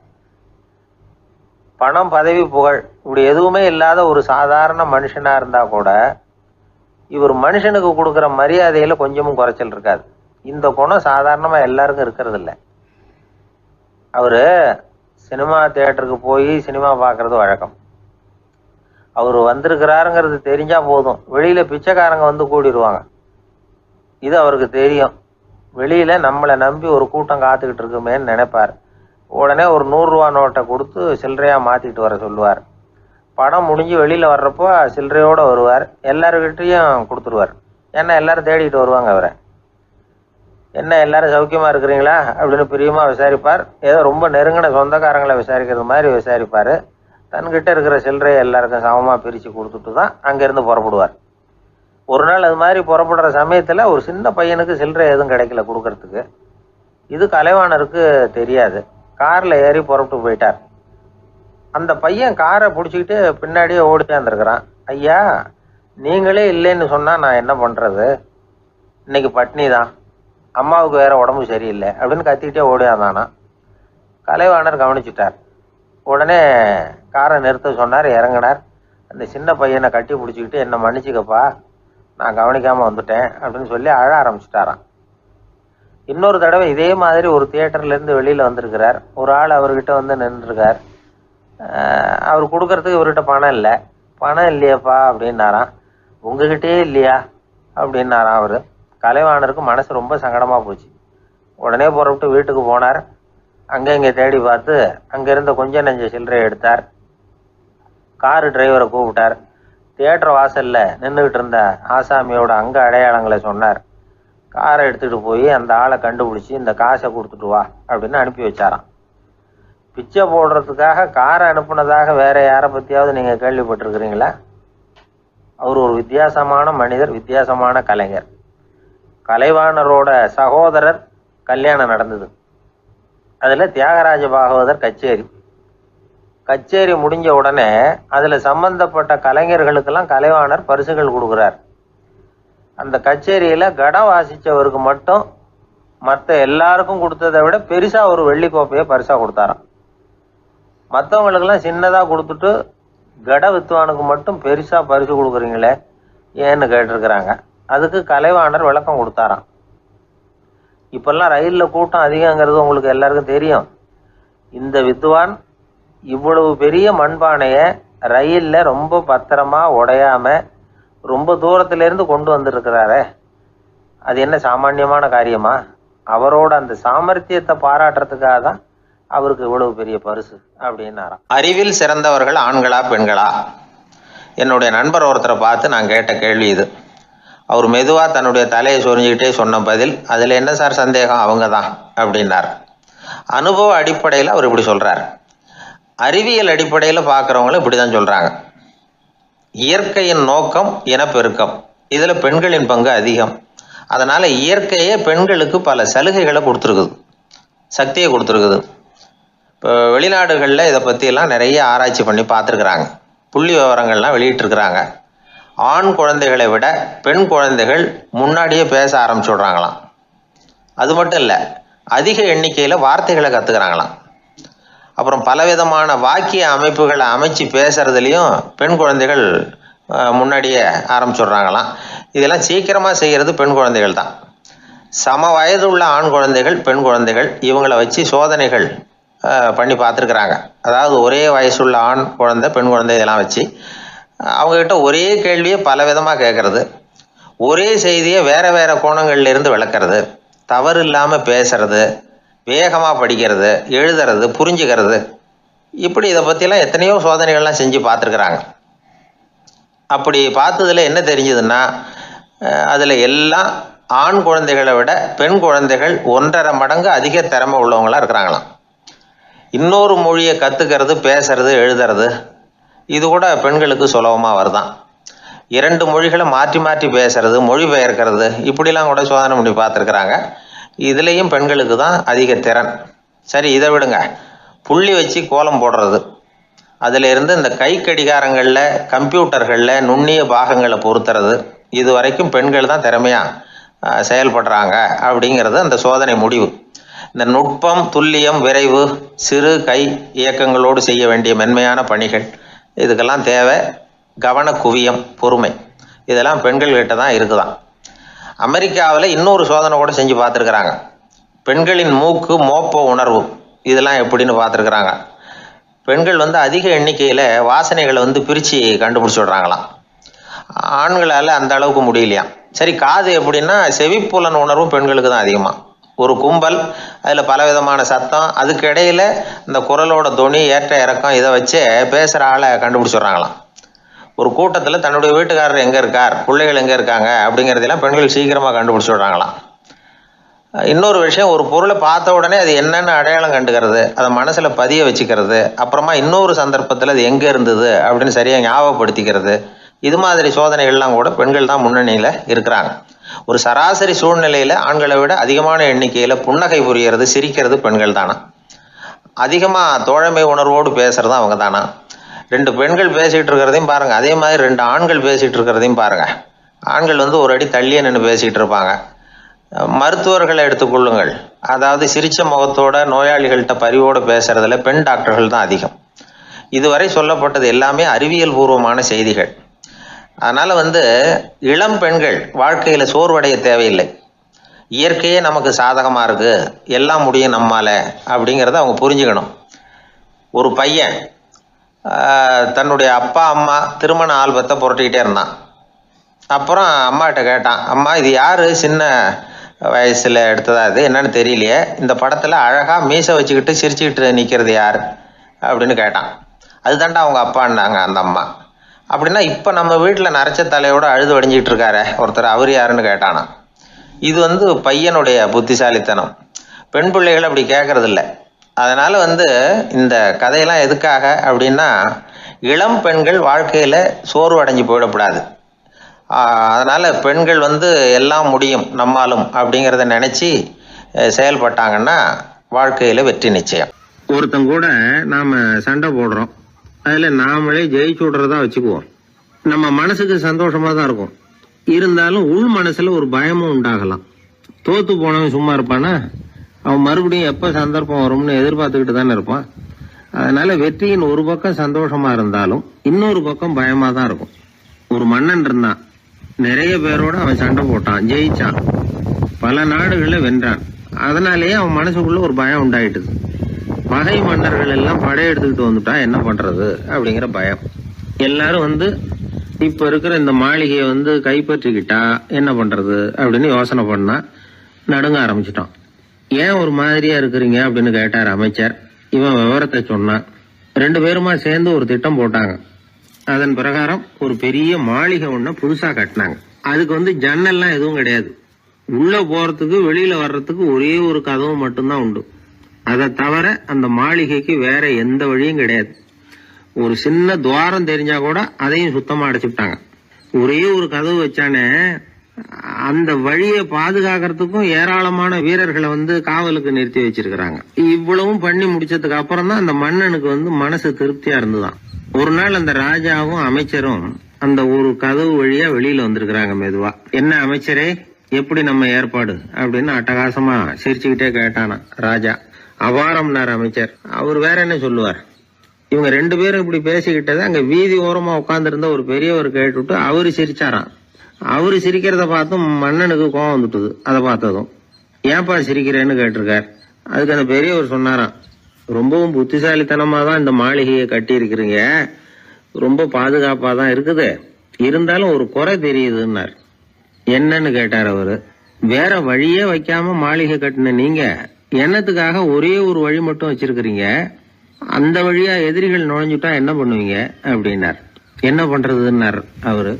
பணம், பதவி, புகழ் இப்படி எதுவுமே இல்லாத ஒரு சாதாரண மனுஷனாக இருந்தால் கூட இவர் மனுஷனுக்கு கொடுக்குற மரியாதையில் கொஞ்சமும் குறைச்சல் இருக்காது. இந்த குணம் சாதாரணமாக எல்லாருக்கும் இருக்கிறது இல்லை. அவர் சினிமா தியேட்டருக்கு போய் சினிமா பார்க்குறது வழக்கம். அவர் வந்திருக்கிறாருங்கிறது தெரிஞ்சால் போதும், வெளியில் பிச்சைக்காரங்க வந்து கூடிடுவாங்க. இது அவருக்கு தெரியும். வெளியில் நம்மளை நம்பி ஒரு கூட்டம் காத்துக்கிட்டு இருக்குமேன்னு நினைப்பார். உடனே ஒரு 100 ரூபா நோட்டை கொடுத்து சில்லறையாக மாற்றிட்டு வர சொல்லுவார். படம் முடிஞ்சு வெளியில் வர்றப்போ சில்லறையோடு வருவார். எல்லாருக்கிட்டையும் கொடுத்துருவார். ஏன்னா எல்லாரும் தேடிட்டு வருவாங்க அவரை. என்ன எல்லாரும் சௌக்கியமாக இருக்கிறீங்களா அப்படின்னு பிரியமாக விசாரிப்பார். ஏதோ ரொம்ப நெருங்கின சொந்தக்காரங்களை விசாரிக்கிறது மாதிரி விசாரிப்பார். தன்கிட்ட இருக்கிற சில்லறையை எல்லாருக்கும் சமமாக பிரித்து கொடுத்துட்டு தான் அங்கேருந்து புறப்படுவார். ஒரு நாள் அது மாதிரி புறப்படுற சமயத்தில் ஒரு சின்ன பையனுக்கு சில்லறை எதுவும் கிடைக்கல கொடுக்கறதுக்கு. இது கலைவாணருக்கு தெரியாது. காரில் ஏறி புறப்பட்டு போயிட்டார். அந்த பையன் காரை பிடிச்சிக்கிட்டு பின்னாடியே ஓடிச்சாந்துருக்கிறான். ஐயா, நீங்களே இல்லைன்னு சொன்னால் நான் என்ன பண்ணுறது, இன்னைக்கு பட்னி தான், அம்மாவுக்கு வேற உடம்பு சரியில்லை அப்படின்னு கத்திக்கிட்டே ஓடியாந்தானா. கலைவாணர் கவனிச்சிட்டார். உடனே காரை நிறுத்த சொன்னார். இறங்கினார். அந்த சின்ன பையனை கட்டி பிடிச்சிக்கிட்டு, என்னை மன்னிச்சுக்கப்பா, நான் கவனிக்காமல் வந்துட்டேன் அப்படின்னு சொல்லி அழ ஆரம்பிச்சிட்டாராம். இன்னொரு தடவை இதே மாதிரி ஒரு தியேட்டர்லேருந்து வெளியில் வந்திருக்கிறார். ஒரு ஆள் அவர்கிட்ட வந்து நின்றுருக்கார். அவர் கொடுக்கறதுக்கு இவர்கிட்ட பணம் இல்லை. பணம் இல்லையாப்பா அப்படின்னாராம். உங்ககிட்டயே இல்லையா அப்படின்னாராம் அவர். கலைவாணருக்கு மனசு ரொம்ப சங்கடமாக போச்சு. உடனே புறப்பட்டு வீட்டுக்கு போனார். அங்கே இங்கே தேடி பார்த்து அங்கேருந்த கொஞ்சம் நெஞ்ச சில்லறை எடுத்தார். காரு டிரைவரை கூப்பிட்டார். தியேட்டர் வாசலில் நின்றுக்கிட்டு இருந்த ஆசாமியோட அங்க அடையாளங்களை சொன்னார். காரை எடுத்துகிட்டு போய் அந்த ஆளை கண்டுபிடிச்சி இந்த காசை கொடுத்துட்டு வா அப்படின்னு அனுப்பி வச்சாராம். பிச்சை போடுறதுக்காக காரை அனுப்புனதாக வேற யாரை பற்றியாவது நீங்கள் கேள்விப்பட்டிருக்கிறீங்களா? அவர் ஒரு வித்தியாசமான மனிதர், வித்தியாசமான கலைஞர். கலைவாணரோட சகோதரர் கல்யாணம் நடந்தது. அதில் தியாகராஜ பாகவதர் கச்சேரி முடிஞ்ச உடனே அதில் சம்பந்தப்பட்ட கலைஞர்களுக்கெல்லாம் கலைவாணர் பரிசுகள் கொடுக்குறார். அந்த கச்சேரியில் கடம் வாசித்தவருக்கு மட்டும் மற்ற எல்லாருக்கும் கொடுத்ததை விட பெருசாக ஒரு வெள்ளி கோப்பையை பரிசாக கொடுத்தாராம். மற்றவங்களுக்கெல்லாம் சின்னதாக கொடுத்துட்டு கட வித்துவானுக்கு மட்டும் பெருசாக பரிசு கொடுக்குறீங்களே ஏன்னு கேட்டிருக்கிறாங்க. அதுக்கு கலைவாணர் விளக்கம் கொடுத்தாராம். இப்பெல்லாம் ரயிலில் கூட்டம் அதிகங்கிறது உங்களுக்கு எல்லாருக்கும் தெரியும். இந்த வித்துவான் இவ்வளவு பெரிய மண்பானையை ரயிலில் ரொம்ப பத்திரமா உடையாம ரொம்ப தூரத்திலேருந்து கொண்டு வந்துருக்கிறாரே, அது என்ன சாமானியமான காரியமா? அவரோட அந்த சாமர்த்தியத்தை பாராட்டுறதுக்காக தான் அவருக்கு இவ்வளவு பெரிய பரிசு அப்படின்னாராம். அறிவில் சிறந்தவர்கள் ஆண்களா பெண்களா? என்னுடைய நண்பர் ஒருத்தரை பார்த்து நான் கேட்ட கேள்வி இது. அவர் மெதுவாக தன்னுடைய தலையை சொரிஞ்சுக்கிட்டே சொன்ன பதில், அதில் என்ன சார் சந்தேகம், அவங்க தான் அப்படின்னார். அனுபவ அடிப்படையில் அவர் இப்படி சொல்கிறார். அறிவியல் அடிப்படையில் பார்க்குறவங்களும் இப்படி தான் சொல்கிறாங்க. இயற்கையின் நோக்கம் இனப்பெருக்கம், இதில் பெண்களின் பங்கு அதிகம். அதனால் இயற்கையே பெண்களுக்கு பல சலுகைகளை கொடுத்துருக்குது, சக்தியை கொடுத்துருக்குது. இப்போ வெளிநாடுகளில் இதை பற்றியெல்லாம் நிறைய ஆராய்ச்சி பண்ணி பார்த்துருக்குறாங்க. புள்ளி விவரங்கள்லாம் வெளியிட்டிருக்கிறாங்க. ஆண் குழந்தைகளை விட பெண் குழந்தைகள் முன்னாடியே பேச ஆரம்பிச்சுடுறாங்களாம். அது மட்டும் இல்லை, அதிக எண்ணிக்கையில் வார்த்தைகளை கற்றுக்கிறாங்களாம். அப்புறம் பலவிதமான வாக்கிய அமைப்புகளை அமைச்சு பேசுறதுலேயும் பெண் குழந்தைகள் முன்னாடியே ஆரம்பிச்சுடுறாங்களாம். இதெல்லாம் சீக்கிரமாக செய்கிறது பெண் குழந்தைகள் தான். சம வயதுள்ள ஆண் குழந்தைகள் பெண் குழந்தைகள் இவங்களை வச்சு சோதனைகள் பண்ணி பார்த்துருக்குறாங்க. அதாவது ஒரே வயசுள்ள ஆண் குழந்தை பெண் குழந்தை இதெல்லாம் வச்சு அவங்கக்கிட்ட ஒரே கேள்வியை பல விதமாக கேட்குறது, ஒரே செய்தியை வேறு வேறு கோணங்கள்லேருந்து விளக்கிறது, தவறு இல்லாமல் பேசுறது, வேகமாக படிக்கிறது, எழுதுறது, புரிஞ்சுக்கிறது, இப்படி இதை பற்றிலாம் எத்தனையோ சோதனைகள்லாம் செஞ்சு பார்த்துருக்குறாங்க. அப்படி பார்த்ததில் என்ன தெரிஞ்சதுன்னா, அதில் எல்லாம் ஆண் குழந்தைகளை விட பெண் குழந்தைகள் 1.5 மடங்கு அதிக திறமை உள்ளவங்களாக இருக்கிறாங்களாம். இன்னொரு மொழியை கற்றுக்கிறது, பேசுறது, எழுதுறது, இது கூட பெண்களுக்கு சுலபமாக வருதான். 2 மொழிகளை மாற்றி மாற்றி பேசுறது, மொழிபெயர்க்கிறது, இப்படிலாம் கூட சோதனை பண்ணி பார்த்துருக்குறாங்க. இதுலேயும் பெண்களுக்கு தான் அதிக திறன். சரி, இதை விடுங்க. புள்ளி வச்சு கோலம் போடுறது, அதில் இருந்து இந்த கை கடிகாரங்களில், கம்ப்யூட்டர்களில் நுண்ணிய பாகங்களை பொருத்துறது, இது வரைக்கும் பெண்கள் தான் திறமையாக செயல்படுறாங்க அப்படிங்கிறது அந்த சோதனை முடிவு. இந்த நுட்பம், துல்லியம், விரைவு, சிறு கை இயக்கங்களோடு செய்ய வேண்டிய மென்மையான பணிகள், இதுக்கெல்லாம் தேவை கவன குவியம், பொறுமை, இதெல்லாம் பெண்கள்கிட்ட தான் இருக்குதான். அமெரிக்காவில் இன்னொரு சோதனை கூட செஞ்சு பார்த்துருக்குறாங்க. பெண்களின் மூக்கு மோப்ப உணர்வு, இதெல்லாம் எப்படின்னு பார்த்துருக்குறாங்க. பெண்கள் அதிக எண்ணிக்கையில் வாசனைகளை பிரித்து கண்டுபிடிச்சி விடுறாங்களாம். ஆண்களால் அந்த அளவுக்கு முடியலையாம். சரி, காது எப்படின்னா செவிப்புலன் உணர்வும் பெண்களுக்கு தான் அதிகமாக. ஒரு கும்பல், அதில் பலவிதமான சத்தம், அதுக்கு இடையில் இந்த குரலோட தொனி, ஏற்ற இறக்கம், இதை வச்சு பேசுகிற ஆளை கண்டுபிடிச்சிடுறாங்களாம். ஒரு கூட்டத்தில் தன்னுடைய வீட்டுக்காரர் எங்கே இருக்கார், பிள்ளைகள் எங்கே இருக்காங்க அப்படிங்கிறதெல்லாம் பெண்கள் சீக்கிரமாக கண்டுபிடிச்சி விடுறாங்களாம். இன்னொரு விஷயம், ஒரு பொருளை பார்த்த உடனே அது என்னென்னு அடையாளம் கண்டுக்கிறது, அதை மனசில் பதிய வச்சுக்கிறது, அப்புறமா இன்னொரு சந்தர்ப்பத்தில் அது எங்கே இருந்தது அப்படின்னு சரியாக ஞாபகப்படுத்திக்கிறது, இது மாதிரி சோதனைகள்லாம் கூட பெண்கள் தான் முன்னணியில் இருக்கிறாங்க. ஒரு சராசரி சூழ்நிலையில் ஆண்களை விட அதிகமான எண்ணிக்கையில் புன்னகை புரிகிறது, சிரிக்கிறது பெண்கள் தானா. அதிகமாக தோழமை உணர்வோடு பேசுகிறதும் அவங்க தானா. 2 பெண்கள் பேசிகிட்டு இருக்கிறதையும் பாருங்கள், அதே மாதிரி 2 ஆண்கள் பேசிகிட்டு இருக்கிறதையும் பாருங்கள். ஆண்கள் ஒரு அடி தள்ளியே நின்று பேசிகிட்டு இருப்பாங்க. மருத்துவர்களை எடுத்துக்கொள்ளுங்கள், அதாவது சிரிச்ச முகத்தோட நோயாளிகள்கிட்ட பரிவோடு பேசுறதுல பெண் டாக்டர்கள் தான் அதிகம். இதுவரை சொல்லப்பட்டது எல்லாமே அறிவியல் பூர்வமான செய்திகள். அதனால் இளம் பெண்கள் வாழ்க்கையில் சோர்வடைய தேவையில்லை. இயற்கையே நமக்கு சாதகமாக இருக்குது, எல்லாம் முடியும் நம்மால் அப்படிங்கிறத அவங்க புரிஞ்சுக்கணும். ஒரு பையன் தன்னுடைய அப்பா அம்மா திருமண ஆல்பத்தை புரட்டிக்கிட்டே இருந்தான். அப்புறம் அம்மாகிட்ட கேட்டான், அம்மா இது யார் சின்ன வயசில் எடுத்ததா, இது என்னன்னு தெரியலையே, இந்த படத்தில் அழகாக மீசை வச்சுக்கிட்டு சிரிச்சுக்கிட்டு நிற்கிறது யார் அப்படின்னு கேட்டான். அதுதாண்டா அவங்க அப்பான்னாங்க அந்த அம்மா. அப்படின்னா இப்போ நம்ம வீட்டில் நரைச்ச தலையோடு அழுது வடிஞ்சிக்கிட்டு இருக்காரு ஒருத்தர், அவர் யாருன்னு கேட்டானா. இது பையனுடைய புத்திசாலித்தனம். பெண் பிள்ளைகள் அப்படி கேட்கறதில்ல. அதனால் இந்த கதையெல்லாம் எதுக்காக அப்படின்னா, இளம் பெண்கள் வாழ்க்கையில் சோர்வு அடைஞ்சு போயிடக்கூடாது. அதனால் பெண்கள் எல்லாம் முடியும் நம்மாலும் அப்படிங்கிறத நினச்சி செயல்பட்டாங்கன்னா வாழ்க்கையில் வெற்றி நிச்சயம். ஒருத்தங்க கூட நாம் சண்டை போடுறோம், அதில் நாமளே ஜெயிச்சு விட்றதா வச்சுக்குவோம். நம்ம மனசுக்கு சந்தோஷமாக தான் இருக்கும், இருந்தாலும் உள் மனசில் ஒரு பயமும் உண்டாகலாம். தோற்று போனவன் சும்மா இருப்பானா? அவன் மறுபடியும் எப்போ சந்தர்ப்பம் வரும்னு எதிர்பார்த்துக்கிட்டு தானே இருப்பான். அதனால வெற்றியின் ஒரு பக்கம் சந்தோஷமா இருந்தாலும் இன்னொரு பக்கம் பயமா தான் இருக்கும். ஒரு மன்னன் இருந்தான், நிறைய பேரோட அவன் சண்டை போட்டான், ஜெயிச்சான், பல நாடுகளை வென்றான். அதனாலேயே அவன் மனசுக்குள்ள ஒரு பயம் உண்டாயிட்டுது. பகை மன்னர்கள் எல்லாம் படையெடுத்துக்கிட்டு வந்துட்டா என்ன பண்றது அப்படிங்கிற பயம். எல்லாரும் இப்ப இருக்கிற இந்த மாளிகையை கைப்பற்றிக்கிட்டா என்ன பண்றது அப்படின்னு யோசனை பண்ணா நடுங்க ஆரம்பிச்சிட்டான். ஏன் ஒரு மாதிரியா இருக்கிறீங்க அப்படின்னு கேட்டார் அமைச்சர். இவன் விவரத்தை சொன்னான். 2 பேருமா சேர்ந்து ஒரு திட்டம் போட்டாங்க. அதன் பிரகாரம் ஒரு பெரிய மாளிகை ஒண்ண புதுசா கட்டினாங்க. அதுக்கு ஜன்னல்லாம் எதுவும் கிடையாது. உள்ள போறதுக்கு வெளியில வர்றதுக்கு ஒரே ஒரு கதவு மட்டும்தான் உண்டு. அதை தவிர அந்த மாளிகைக்கு வேற எந்த வழியும் கிடையாது. ஒரு சின்ன துவாரம் தெரிஞ்சா கூட அதையும் சுத்தமா அடைச்சுட்டாங்க. ஒரே ஒரு கதவு வச்சானே, அந்த வழியை பாதுகாக்கிறதுக்கும் ஏராளமான வீரர்களை காவலுக்கு நிறுத்தி வச்சிருக்கிறாங்க. இவ்வளவும் பண்ணி முடிச்சதுக்கு அப்புறம் தான் அந்த மன்னனுக்கு மனசு திருப்தியா இருந்துதான். ஒரு நாள் அந்த ராஜாவும் அமைச்சரும் அந்த ஒரு கதவு வழியா வெளியில வந்திருக்கிறாங்க மெதுவா. என்ன அமைச்சரே, எப்படி நம்ம ஏற்பாடு அப்படின்னு அட்டகாசமா சிரிச்சுக்கிட்டே கேட்டானா ராஜா. அபாரம்னார் அமைச்சர். அவர் வேற என்ன சொல்லுவார். இவங்க 2 பேரும் இப்படி பேசிக்கிட்டதை அங்க வீதி ஓரமா உட்கார்ந்து இருந்த ஒரு பெரியவர் கேட்டுட்டு அவரு சிரிச்சாராம். அவரு சிரிக்கிறத பார்த்தும் மன்னனுக்கு கோவம் வந்துட்டுது. அதை பார்த்ததும் ஏன்பா சிரிக்கிறேன்னு கேட்டிருக்கார். அதுக்கு அந்த பெரியவர் சொன்னாராம், ரொம்பவும் புத்திசாலித்தனமா தான் இந்த மாளிகையை கட்டி இருக்கிறீங்க, ரொம்ப பாதுகாப்பா தான் இருக்குது, இருந்தாலும் ஒரு குறை தெரியுதுன்னார். என்னன்னு கேட்டார் அவரு. வேற வழியே வைக்காம மாளிகை கட்டின நீங்க என்னத்துக்காக ஒரே ஒரு வழி மட்டும் வச்சிருக்கிறீங்க, அந்த வழியா எதிரிகள் நுழைஞ்சுட்டா என்ன பண்ணுவீங்க அப்படின்னார். என்ன பண்றதுன்னார் அவரு.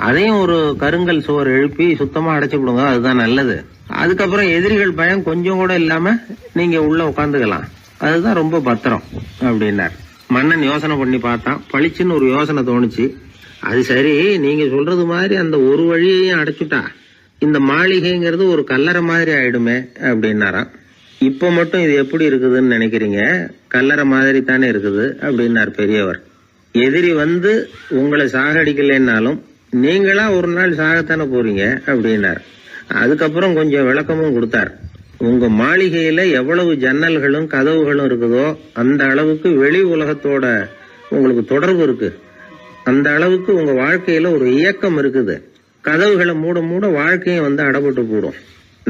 அதையும் ஒரு கருங்கல் சுவர் எழுப்பி சுத்தமா அடைச்சு விடுங்க, அதுதான் நல்லது. அதுக்கப்புறம் எதிரிகள் பயம் கொஞ்சம் கூட இல்லாம நீங்க உள்ள உட்காந்துக்கலாம், அதுதான் ரொம்ப பத்திரம் அப்படின்னார். மன்னன் யோசனை பண்ணி பார்த்தான். பளிச்சுன்னு ஒரு யோசனை தோணுச்சு. அது சரி, நீங்க சொல்றது மாதிரி அந்த ஒரு வழியையும் அடைச்சுட்டா இந்த மாளிகைங்கிறது ஒரு கல்லறை மாதிரி ஆயிடுமே அப்படின்னாராம். இப்ப மட்டும் இது எப்படி இருக்குதுன்னு நினைக்கிறீங்க, கல்லறை மாதிரி தானே இருக்குது அப்படின்னார் பெரியவர். எதிரி உங்களை சாகடிக்கலைன்னாலும் நீங்களா ஒரு நாள் சாகத்தானே போறீங்க அப்படின்னார். அதுக்கப்புறம் கொஞ்சம் விளக்கமும் கொடுத்தார். உங்க மாளிகையில எவ்வளவு ஜன்னல்களும் கதவுகளும் இருக்குதோ அந்த அளவுக்கு வெளி உலகத்தோட உங்களுக்கு தொடர்பு இருக்கு. அந்த அளவுக்கு உங்க வாழ்க்கையில ஒரு இயக்கம் இருக்குது. கதவுகளை மூட மூட வாழ்க்கையும் அடப்பட்டு போடும்.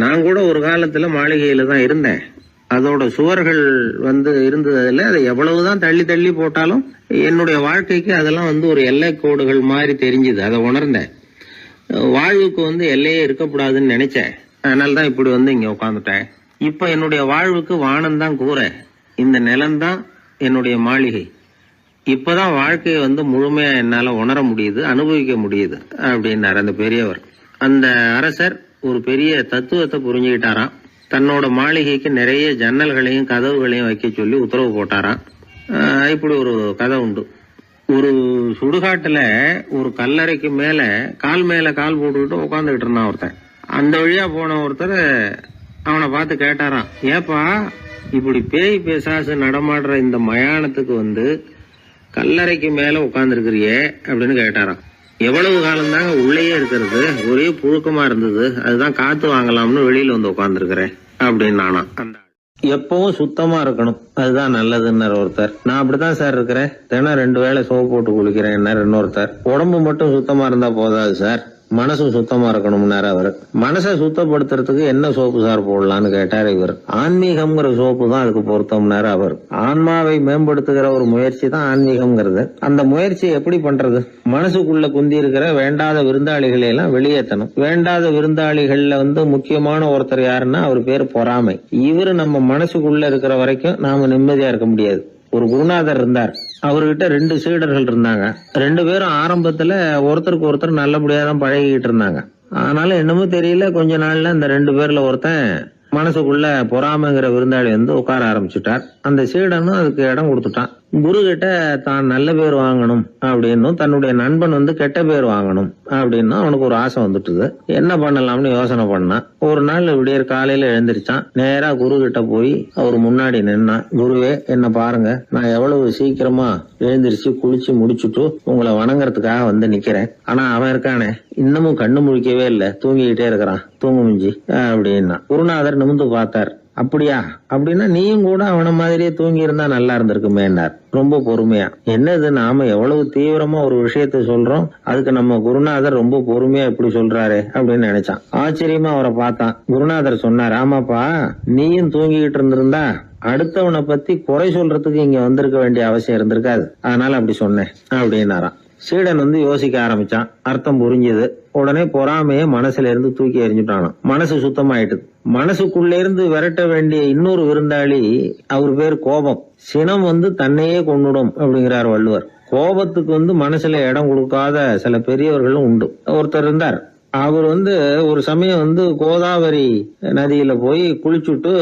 நான் கூட ஒரு காலத்துல மாளிகையில தான் இருந்தேன். அதோட சுவர்கள் இருந்ததுல அதை எவ்வளவுதான் தள்ளி தள்ளி போட்டாலும் என்னுடைய வாழ்க்கைக்கு அதெல்லாம் ஒரு எல்லை கோடுகள் மாதிரி தெரிஞ்சுது. அதை உணர்ந்தேன். வாழ்வுக்கு எல்லையே இருக்கக்கூடாதுன்னு நினைச்சேன். அதனாலதான் இப்படி இங்க உட்காந்துட்டேன். இப்ப என்னுடைய வாழ்வுக்கு வானம் தான் கூரை, இந்த நிலம்தான் என்னுடைய மாளிகை. இப்பதான் வாழ்க்கையை முழுமையா என்னால உணர முடியுது, அனுபவிக்க முடியுது அப்படின்னாரு அந்த பெரியவர். அந்த அரசர் ஒரு பெரிய தத்துவத்தை புரிஞ்சுக்கிட்டாராம். தன்னோட மாளிகைக்கு நிறைய ஜன்னல்களையும் கதவுகளையும் வைக்க சொல்லி உத்தரவு போட்டாராம். இப்படி ஒரு கதை உண்டு. ஒரு சுடுகாட்டுல ஒரு கல்லறைக்கு மேல கால் போட்டுக்கிட்டு உட்காந்துக்கிட்டு இருந்தான் ஒருத்தன். அந்த வழியா போன ஒருத்தர் அவனை பார்த்து கேட்டாராம், ஏப்பா இப்படி பேய் பேசாசு நடமாடுற இந்த மயானத்துக்கு கல்லறைக்கு மேல உட்கார்ந்துருக்கிறியே அப்படின்னு கேட்டாராம். எவ்வளவு காலம் தாங்க உள்ளேயே இருக்கிறது, ஒரே புழுக்கமா இருந்தது, அதுதான் காத்து வாங்கலாம்னு வெளியில உட்கார்ந்துருக்கிறேன் அப்படின்னு நானா. அந்த எப்பவும் சுத்தமா இருக்கணும், அதுதான் நல்லதுன்னு ஒருத்தர். நான் அப்படித்தான் சார் இருக்கிறேன், தினம் 2 வேளை சோப்பு போட்டு குளிக்கிறேன் இன்னொருத்தர். உடம்பு மட்டும் சுத்தமா இருந்தா போதாது சார், மனசும் சுத்தமா இருக்கணும்னாரு அவரு. மனசை சுத்தப்படுத்துறதுக்கு என்ன சோப்பு சார் போடலான்னு கேட்டாரு இவர். ஆன்மீகம்ங்கிற சோப்பு தான் அதுக்கு பொருத்தம்னாரு அவர். ஆன்மாவை மேம்படுத்துகிற ஒரு முயற்சி தான் ஆன்மீகம்ங்கிறது. அந்த முயற்சியை எப்படி பண்றது? மனசுக்குள்ள குந்தி இருக்கிற வேண்டாத விருந்தாளிகளை எல்லாம் வெளியேற்றணும். வேண்டாத விருந்தாளிகள்ல முக்கியமான ஒருத்தர் யாருன்னா அவர் பேரு பொறாமை. இவரு நம்ம மனசுக்குள்ள இருக்கிற வரைக்கும் நாம நிம்மதியா இருக்க முடியாது. ஒரு குருநாதர் இருந்தார், அவர்கிட்ட 2 சீடர்கள் இருந்தாங்க. 2 பேரும் ஆரம்பத்துல ஒருத்தருக்கு ஒருத்தர் நல்லபடியா தான் பழகிட்டு இருந்தாங்க. ஆனாலும் என்னமோ தெரியல, கொஞ்ச நாள்ல இந்த 2 பேர்ல ஒருத்தன் மனசுக்குள்ள பொறாமைங்கிற விருந்தாளி உட்கார ஆரம்பிச்சுட்டார். அந்த சீடனும் அதுக்கு இடம் கொடுத்துட்டான். குரு கிட்ட தான் நல்ல பேர் வாங்கணும் அப்படின்னும் தன்னுடைய நண்பன் கெட்ட பேர் வாங்கணும் அப்படின்னு அவனுக்கு ஒரு ஆசை வந்துட்டுது. என்ன பண்ணலாம்னு யோசனை பண்ணான். ஒரு நாள் விடியற் காலையில எழுந்திருச்சான். நேரா குரு கிட்ட போய் அவர் முன்னாடி நின்னான். குருவே, என்ன பாருங்க, நான் எவ்வளவு சீக்கிரமா எழுந்திருச்சு குளிச்சு முடிச்சுட்டு உங்களை வணங்குறதுக்காக நிக்கிறேன். ஆனா அவன் இருக்கானே, இன்னமும் கண்ணு முழிக்கவே இல்ல, தூங்கிக்கிட்டே இருக்கிறான், தூங்கு மிஞ்சி அப்படின்னா. குருநாதர் நிமிந்து பார்த்தார். அப்படியா? அப்படின்னா நீயும் கூட அவன மாதிரியே தூங்கி இருந்தா நல்லா இருந்திருக்குமேன்னார் ரொம்ப பொறுமையா. என்னது, நாம எவ்வளவு தீவிரமா ஒரு விஷயத்த சொல்றோம், அதுக்கு நம்ம குருநாதர் ரொம்ப பொறுமையா இப்படி சொல்றாரு அப்படின்னு நினைச்சான். ஆச்சரியமா அவரை பார்த்தான். குருநாதர் சொன்னார், ஆமாப்பா, நீயும் தூங்கிக்கிட்டு இருந்திருந்தா அடுத்தவனை பத்தி குறை சொல்றதுக்கு இங்க வந்திருக்க வேண்டிய அவசியம் இருந்திருக்காது, அதனால அப்படி சொன்னேன் அப்படின்னாராம். சீடன் யோசிக்க ஆரம்பிச்சான். அர்த்தம் புரிஞ்சது. உடனே பொறாமைய மனசுல இருந்து தூக்கி எறிஞ்சுட்டானாம். மனசு சுத்தமாயிட்டுது. மனசுக்குள்ள இருந்து விரட்ட வேண்டிய இன்னொரு விருந்தாளி, அவர் பேர் கோபம். சினம் தன்னையே கொன்னுடும் அப்படிங்கிறார் வள்ளுவர். கோபத்துக்கு மனசுல இடம் கொடுக்காத சில பெரியவர்களும் உண்டு. ஒருத்தர் இருந்தார். அவர் ஒரு சமயம் கோதாவரி நதியில போய் குளிச்சுட்டு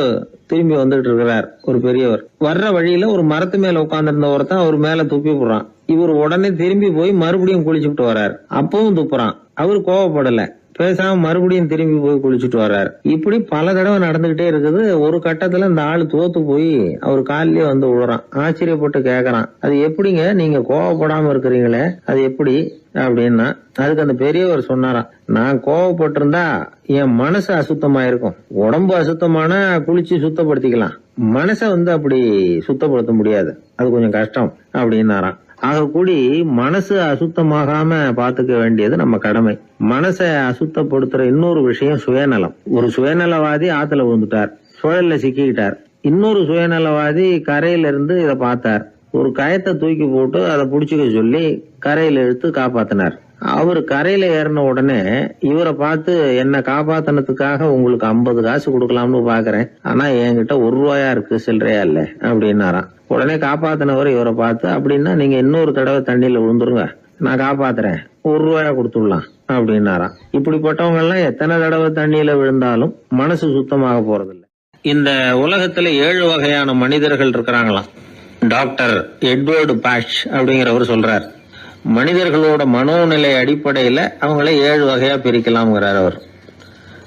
திரும்பி வந்துட்டு இருக்கிறார். ஒரு பெரியவர் வர்ற வழியில ஒரு மரத்து மேல உட்கார்ந்திருந்த ஒருத்தன் அவர் மேல துப்பி போடுறான். இவர் உடனே திரும்பி போய் மறுபடியும் குளிச்சுட்டு வர்றார். அப்பவும் துப்புறான். அவர் கோவப்படல, பேசாம மறுபடியும் திரும்பி போய் குளிச்சுட்டு வர்றாரு. இப்படி பல தடவை நடந்துகிட்டே இருக்குது. ஒரு கட்டத்துல இந்த ஆளு தோத்து போய் அவர் காலிலேயே விழுறான். ஆச்சரியப்பட்டு கேக்குறான், அது எப்படிங்க நீங்க கோவப்படாம இருக்கிறீங்களே, அது எப்படி அப்படின்னா, அதுக்கு அந்த பெரியவர் சொன்னாராம், நான் கோவப்பட்டிருந்தா என் மனசு அசுத்தமா இருக்கும். உடம்பு அசுத்தமான குளிச்சு சுத்தப்படுத்திக்கலாம், மனசை அப்படி சுத்தப்படுத்த முடியாது, அது கொஞ்சம் கஷ்டம் அப்படின்னாராம். ஆக கூடி மனசு அசுத்தமாகாம பாத்துக்க வேண்டியது நம்ம கடமை. மனசை அசுத்தப்படுத்துற இன்னொரு விஷயம் சுயநலம். ஒரு சுயநலவாதி ஆத்துல விழுந்துட்டார், சுழல்ல சிக்கிக்கிட்டார். இன்னொரு சுயநலவாதி கரையில இருந்து இதை பார்த்தார். ஒரு கயத்தை தூக்கி போட்டு அதை புடிச்சுக்க சொல்லி கரையில இழுத்து காப்பாத்தினார். அவரு கரையில ஏறின உடனே இவரை பார்த்து, என்ன காப்பாத்தினதுக்காக உங்களுக்கு 50 காசு கொடுக்கலாம்னு பாக்குறேன், ஆனா என்கிட்ட 1 ரூபாயா இருக்கு, சில்லறையா இல்ல அப்படின்னாராம். உடனே காப்பாத்தினவர் இவரை பார்த்து, அப்படின்னா நீங்க இன்னொரு தடவை தண்ணியில விழுந்துருங்க, நான் காப்பாத்துறேன், 1 ரூபாயா கொடுத்துடலாம் அப்படின்னாராம். இப்படிப்பட்டவங்க எல்லாம் எத்தனை தடவை தண்ணியில விழுந்தாலும் மனசு சுத்தமாக போறதில்லை. இந்த உலகத்துல 7 வகையான மனிதர்கள் இருக்கிறாங்களாம். டாக்டர் எட்வர்டு பாஷ் அப்படிங்கிறவர் சொல்றார், மனிதர்களோட மனோநிலை அடிப்படையில அவங்கள 7 வகையா பிரிக்கலாம்ங்கிறார் அவர்.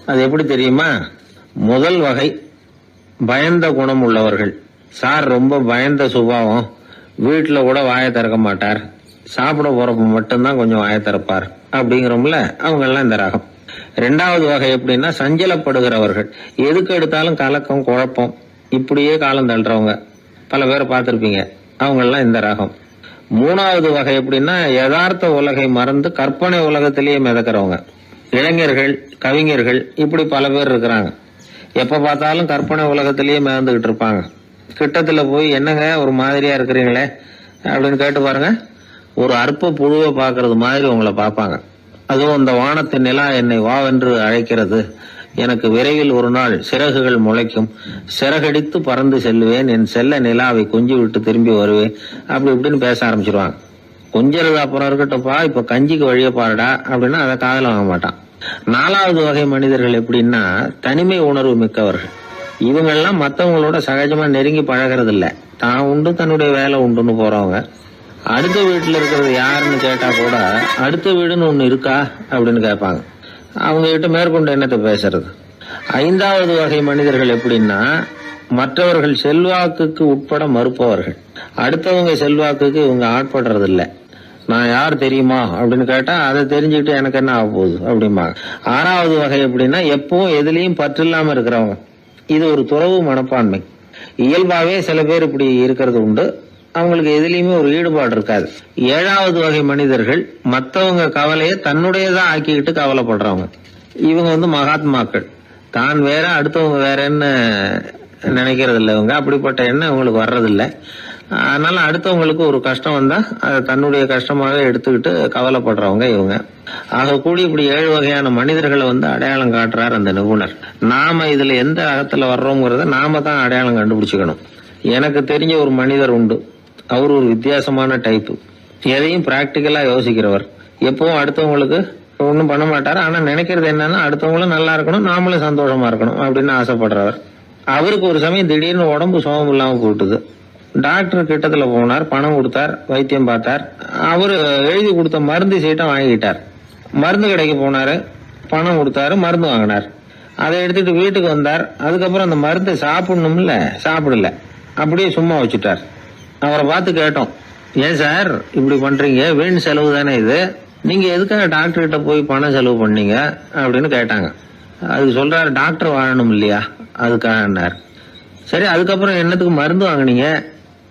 அது எப்படி தெரியுமா? முதல் வகை பயந்த குணம் உள்ளவர்கள். சார் ரொம்ப பயந்த சுபாவம், வீட்டுல கூட வாயை திறக்க மாட்டார், சாப்பிட போறப்ப மட்டும்தான் கொஞ்சம் வாயை திறப்பார் அப்படிங்கிறோம்ல, அவங்க எல்லாம் இந்த ரகம். 2வது வகை எப்படின்னா சஞ்சலப்படுகிறவர்கள், எதுக்கு எடுத்தாலும் கலக்கம் குழப்பம், இப்படியே காலம் தள்ளுறவங்க பல பேரை பார்த்திருப்பீங்க, அவங்க எல்லாம் இந்த ரகம். 3வது வகை எப்படின்னா யதார்த்த உலகை மறந்து கற்பனை உலகத்திலேயே மிதக்கிறவங்க. இளைஞர்கள், கவிஞர்கள், இப்படி பல பேர் இருக்கிறாங்க. எப்ப பார்த்தாலும் கற்பனை உலகத்திலேயே மிதந்துகிட்டு இருப்பாங்க. கிட்டத்துல போய் என்னங்க ஒரு மாதிரியா இருக்கிறீங்களே அப்படின்னு கேட்டு பாருங்க, ஒரு அற்ப புழுவை பாக்குறது மாதிரி உங்களை பார்ப்பாங்க. அதுவும் இந்த வானத்து நிலா என்னை வாவென்று அழைக்கிறது, எனக்கு விரைவில் ஒரு நாள் சிறகுகள் முளைக்கும், சிறகடித்து பறந்து செல்லுவேன், என் செல்ல நிலாவை கொஞ்சி விட்டு திரும்பி வருவேன், அப்படி இப்படின்னு பேச ஆரம்பிச்சிருவாங்க. கொஞ்சிறது அப்புறம் இருக்கட்டும்ப்பா, இப்ப கஞ்சிக்கு வழிய பாருடா அப்படின்னா அதை காதல வாங்க மாட்டான். 4வது வகை மனிதர்கள் எப்படின்னா தனிமை உணர்வு மிக்கவர்கள். இவங்கெல்லாம் மற்றவங்களோட சகஜமா நெருங்கி பழகிறது இல்ல, தான் உண்டு தன்னுடைய வேலை உண்டுன்னு போறவங்க. அடுத்த வீட்டுல இருக்கிறது யாருன்னு கேட்டா கூட அடுத்த வீடுன்னு ஒண்ணு இருக்கா அப்படின்னு கேட்பாங்க. அவங்க கிட்ட மேற்கொண்டு என்னத்தை பேசுறது. 5வது வகை மனிதர்கள் எப்படின்னா மற்றவர்கள் செல்வாக்குக்கு உட்பட மறுப்பவர்கள். அடுத்தவங்க செல்வாக்குக்கு இவங்க ஆட்படுறது இல்ல. நான் யார் தெரியுமா அப்படின்னு கேட்டா அதை தெரிஞ்சுக்கிட்டு எனக்கு என்ன ஆக போகுது அப்படிம்பாங்க. 6வது வகை எப்படின்னா எப்பவும் எதுலயும் பற்று இல்லாம இருக்கிறவங்க. இது ஒரு துறவு மனப்பான்மை. இயல்பாவே சில பேர் இப்படி இருக்கிறது உண்டு, அவங்களுக்கு எதுலயுமே ஒரு ஈடுபாடு இருக்காது. 7வது வகை மனிதர்கள் மற்றவங்க கவலையை தன்னுடையதான் ஆக்கிக்கிட்டு கவலைப்படுறவங்க. இவங்க மகாத்மாக்கள், தான் வேற அடுத்தவங்க வேறன்னு நினைக்கிறது இல்லை. இவங்க அப்படிப்பட்ட எண்ணம் இவங்களுக்கு வர்றதில்லை. அதனால அடுத்தவங்களுக்கு ஒரு கஷ்டம் வந்தா அதை தன்னுடைய கஷ்டமாக எடுத்துக்கிட்டு கவலைப்படுறவங்க இவங்க. ஆக கூடி இப்படி 7 வகையான மனிதர்களை அடையாளம் காட்டுறார் அந்த நிபுணர். நாம இதுல எந்த அகத்துல வர்றோங்கிறத நாம தான் அடையாளம் கண்டுபிடிச்சுக்கணும். எனக்கு தெரிஞ்ச ஒரு மனிதர் உண்டு. அவர் ஒரு வித்தியாசமான டைப்பு. எதையும் பிராக்டிக்கலா யோசிக்கிறவர். எப்பவும் அடுத்தவங்களுக்கு ஒன்றும் பண்ண மாட்டாரு, ஆனா நினைக்கிறது என்னன்னா அடுத்தவங்களும் நல்லா இருக்கணும், நாமளும் சந்தோஷமா இருக்கணும் அப்படின்னு ஆசைப்படுறவர். அவருக்கு ஒரு சமயம் திடீர்னு உடம்பு சுகம் இல்லாம போட்டுது. டாக்டர் கிட்டத்துல போனார், பணம் கொடுத்தார், வைத்தியம் பார்த்தார். அவரு எழுதி கொடுத்த மருந்து சீட்டை வாங்கிட்டார். மருந்து கடைக்கு போனாரு, பணம் கொடுத்தாரு, மருந்து வாங்கினார். அதை எடுத்துட்டு வீட்டுக்கு வந்தார். அதுக்கப்புறம் அந்த மருந்தை சாப்பிடணும்ல, சாப்பிடல, அப்படியே சும்மா வச்சுட்டார். அவரை பார்த்து கேட்டோம், ஏன் சார் இப்படி பண்றீங்க, வீண் செலவு தானே இது, நீங்க எதுக்காக டாக்டர் கிட்ட போய் பணம் செலவு பண்ணீங்க அப்படின்னு கேட்டாங்க. அதுக்கு சொல்றாரு, டாக்டர் வாழணும் இல்லையா அதுக்காக. சரி, அதுக்கப்புறம் என்னத்துக்கு மருந்து வாங்கினீங்க